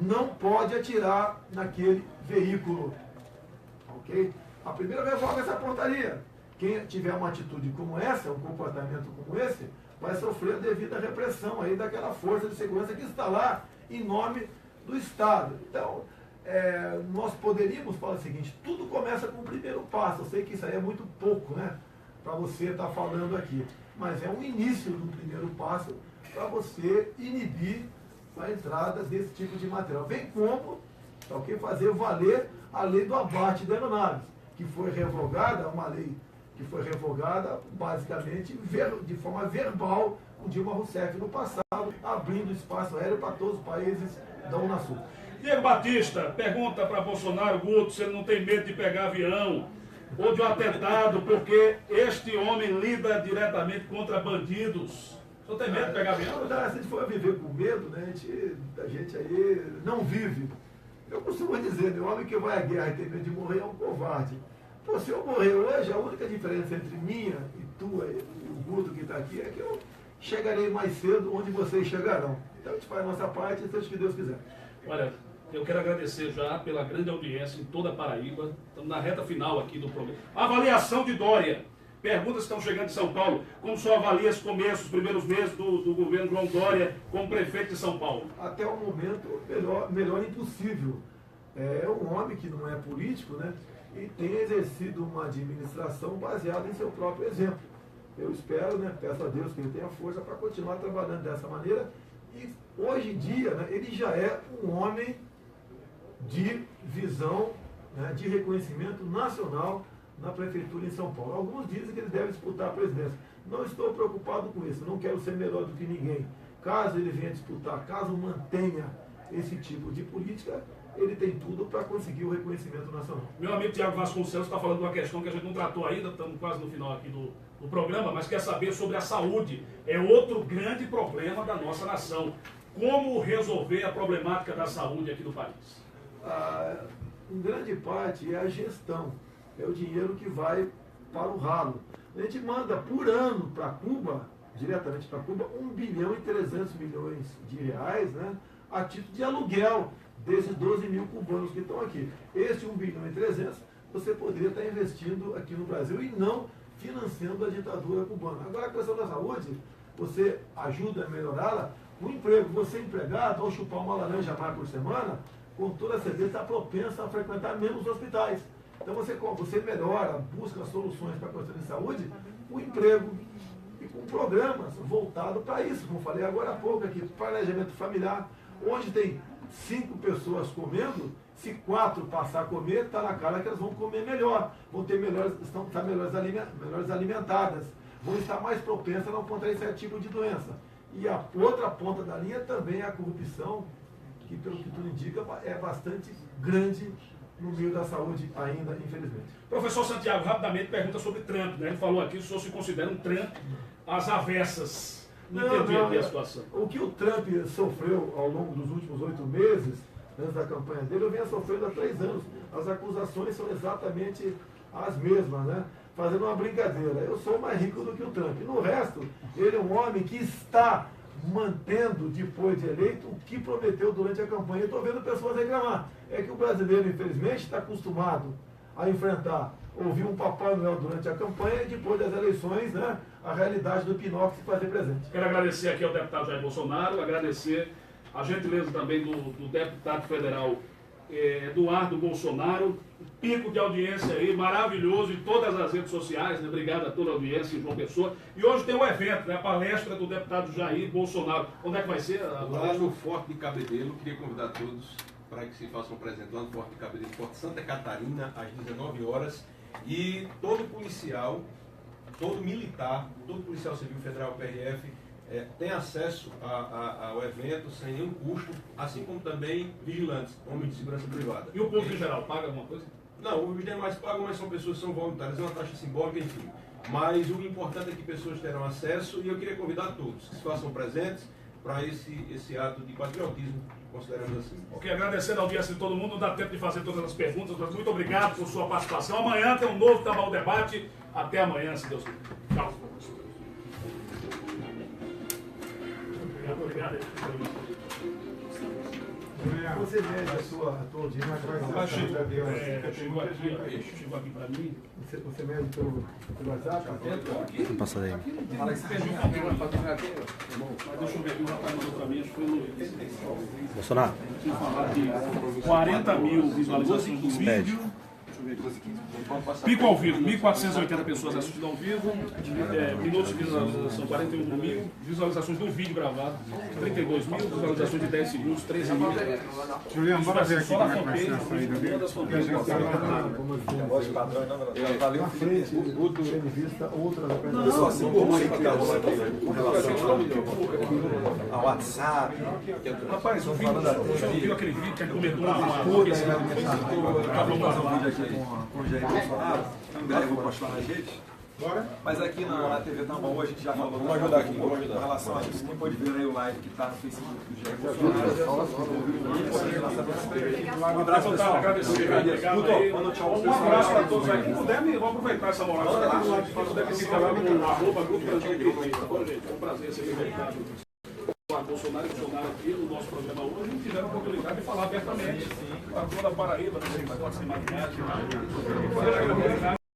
não pode atirar naquele veículo. Ok? A primeira revoga essa portaria. Quem tiver uma atitude como essa, um comportamento como esse, vai sofrer a devida repressão aí daquela força de segurança que está lá em nome do Estado. Então, nós poderíamos falar o seguinte, tudo começa com o primeiro passo. Eu sei que isso aí é muito pouco, né, para você estar falando aqui, mas é um início do primeiro passo para você inibir a entrada desse tipo de material. Bem como, fazer valer a lei do abate de aeronaves, que foi revogada, uma lei que foi revogada basicamente de forma verbal com Dilma Rousseff no passado, abrindo espaço aéreo para todos os países da Unasul. Diego Batista pergunta para Bolsonaro, Guto, se ele não tem medo de pegar avião ou de um atentado, porque este homem lida diretamente contra bandidos. O senhor tem medo de pegar avião? Se a gente for viver com medo, né, a gente aí não vive. Eu costumo dizer, né, o homem que vai à guerra e tem medo de morrer é um covarde. Pô, se eu morrer hoje, a única diferença entre minha e tua e o Guto que está aqui é que eu chegarei mais cedo onde vocês chegarão. Então a gente faz a nossa parte, seja o que Deus quiser. Olha, eu quero agradecer já pela grande audiência em toda a Paraíba. Estamos na reta final aqui do programa. Avaliação de Dória. perguntas estão chegando de São Paulo. Como o senhor avalia esse começo, os primeiros meses do governo João Dória como prefeito de São Paulo? Até o momento, melhor impossível. É um homem que não é político, né? E tem exercido uma administração baseada em seu próprio exemplo. Eu espero, né, peço a Deus que ele tenha força para continuar trabalhando dessa maneira. E hoje em dia, né, ele já é um homem de visão, né, de reconhecimento nacional na prefeitura em São Paulo. Alguns dizem que ele deve disputar a presidência. Não estou preocupado com isso, não quero ser melhor do que ninguém. Caso ele venha disputar, caso mantenha esse tipo de política, ele tem tudo para conseguir o reconhecimento nacional. Meu amigo Tiago Vasconcelos está falando de uma questão que a gente não tratou ainda, estamos quase no final aqui do programa, mas quer saber sobre a saúde. É outro grande problema da nossa nação. Como resolver a problemática da saúde aqui no país? Em grande parte é a gestão, é o dinheiro que vai para o ralo. A gente manda por ano para Cuba, diretamente para Cuba, 1 bilhão e 300 milhões de reais, né, a título de aluguel desses 12 mil cubanos que estão aqui. Esse 1 bilhão e 300 você poderia estar investindo aqui no Brasil e não financiando a ditadura cubana. Agora a questão da saúde, você ajuda a melhorá-la, o emprego, você empregado, ao chupar uma laranja mais por semana, com toda certeza está propensa a frequentar menos hospitais. Então você melhora, busca soluções para a questão de saúde, o emprego, e com programas voltados para isso, como falei agora há pouco aqui, planejamento familiar, onde tem 5 pessoas comendo, se 4 passar a comer, está na cara que elas vão comer melhor, vão ter estar melhores alimentadas, vão estar mais propensas a não contrair esse tipo de doença. E a outra ponta da linha também é a corrupção, que pelo que tudo indica é bastante grande no meio da saúde ainda, infelizmente. Professor Santiago, rapidamente pergunta sobre Trump, né? Ele falou aqui, o senhor se considera um Trump às avessas. Não entendi aqui a situação. O que o Trump sofreu ao longo dos últimos 8 meses, antes da campanha dele, eu venho sofrendo há 3 anos. As acusações são exatamente as mesmas, né? Fazendo uma brincadeira. Eu sou mais rico do que o Trump. No resto, ele é um homem que está mantendo, depois de eleito, o que prometeu durante a campanha. Estou vendo pessoas reclamar. É que o brasileiro, infelizmente, está acostumado a enfrentar, ouvir um Papai Noel durante a campanha e depois das eleições, né, a realidade do Pinóquio se fazer presente. Quero agradecer aqui ao deputado Jair Bolsonaro, agradecer a gentileza também do deputado federal Eduardo Bolsonaro, pico de audiência aí, maravilhoso em todas as redes sociais, né? Obrigado a toda a audiência em João Pessoa. E hoje tem um evento, né? A palestra do deputado Jair Bolsonaro. Onde é que vai ser? Lá no Forte de Cabedelo, queria convidar todos para que se façam presentes lá no Forte de Cabedelo, Forte Santa Catarina, às 19 horas. E todo policial, todo militar, todo policial civil federal PRF, tem acesso ao evento sem nenhum custo, assim como também vigilantes, homens de segurança privada. E o público em geral, paga alguma coisa? Não, os demais pagam, mas são pessoas que são voluntárias, é uma taxa simbólica, enfim. Mas o importante é que pessoas terão acesso e eu queria convidar todos que se façam presentes para esse ato de patriotismo, consideramos assim. Ok, agradecendo a audiência de todo mundo, não dá tempo de fazer todas as perguntas, mas muito obrigado por sua participação. Amanhã tem um novo Tamal Debate. Até amanhã, se Deus quiser. Tchau. Obrigado. Você mede a tua audiência? Chegou aqui para mim. Você mede pelo WhatsApp? Não passa daí. Mas deixa eu ver aqui, o rapaz mandou para mim, acho que foi no... Bolsonaro. Tinha falado de 40 mil visualizações do vídeo. Pico ao vivo, 1.480 pessoas assistindo ao vivo, minutos de visualização 41 mil, visualizações do vídeo gravado 32 mil, visualizações de 10 segundos 13 mil. Juliano, bora ver aqui Só na como é que vai ser a fanpage, saída dele. uma das fanpages. Voz padrão, não, valeu. Na frente, tendo em vista outras apresentações. Só assim como com relação ao WhatsApp. Rapaz, o vídeo, você não viu aquele vídeo que ele comentou na Vamos fazer um vídeo aqui com o Jair Bolsonaro. Eu vou postar nas redes. Mas aqui na TV Tambaú a gente já falou. Vamos ajudar aqui com relação a isso. Quem pode ver aí o live que está no Facebook do Jair Bolsonaro. Um abraço, pessoal. Um abraço para todos aí. Se puder, vamos aproveitar essa moral. Se puder me citar lá no arroba Grupo Brasil. Foi um prazer ser libertado. Bolsonaro aqui no nosso programa hoje e tiveram a oportunidade de falar abertamente para toda a Paraíba, né? Pode ser mais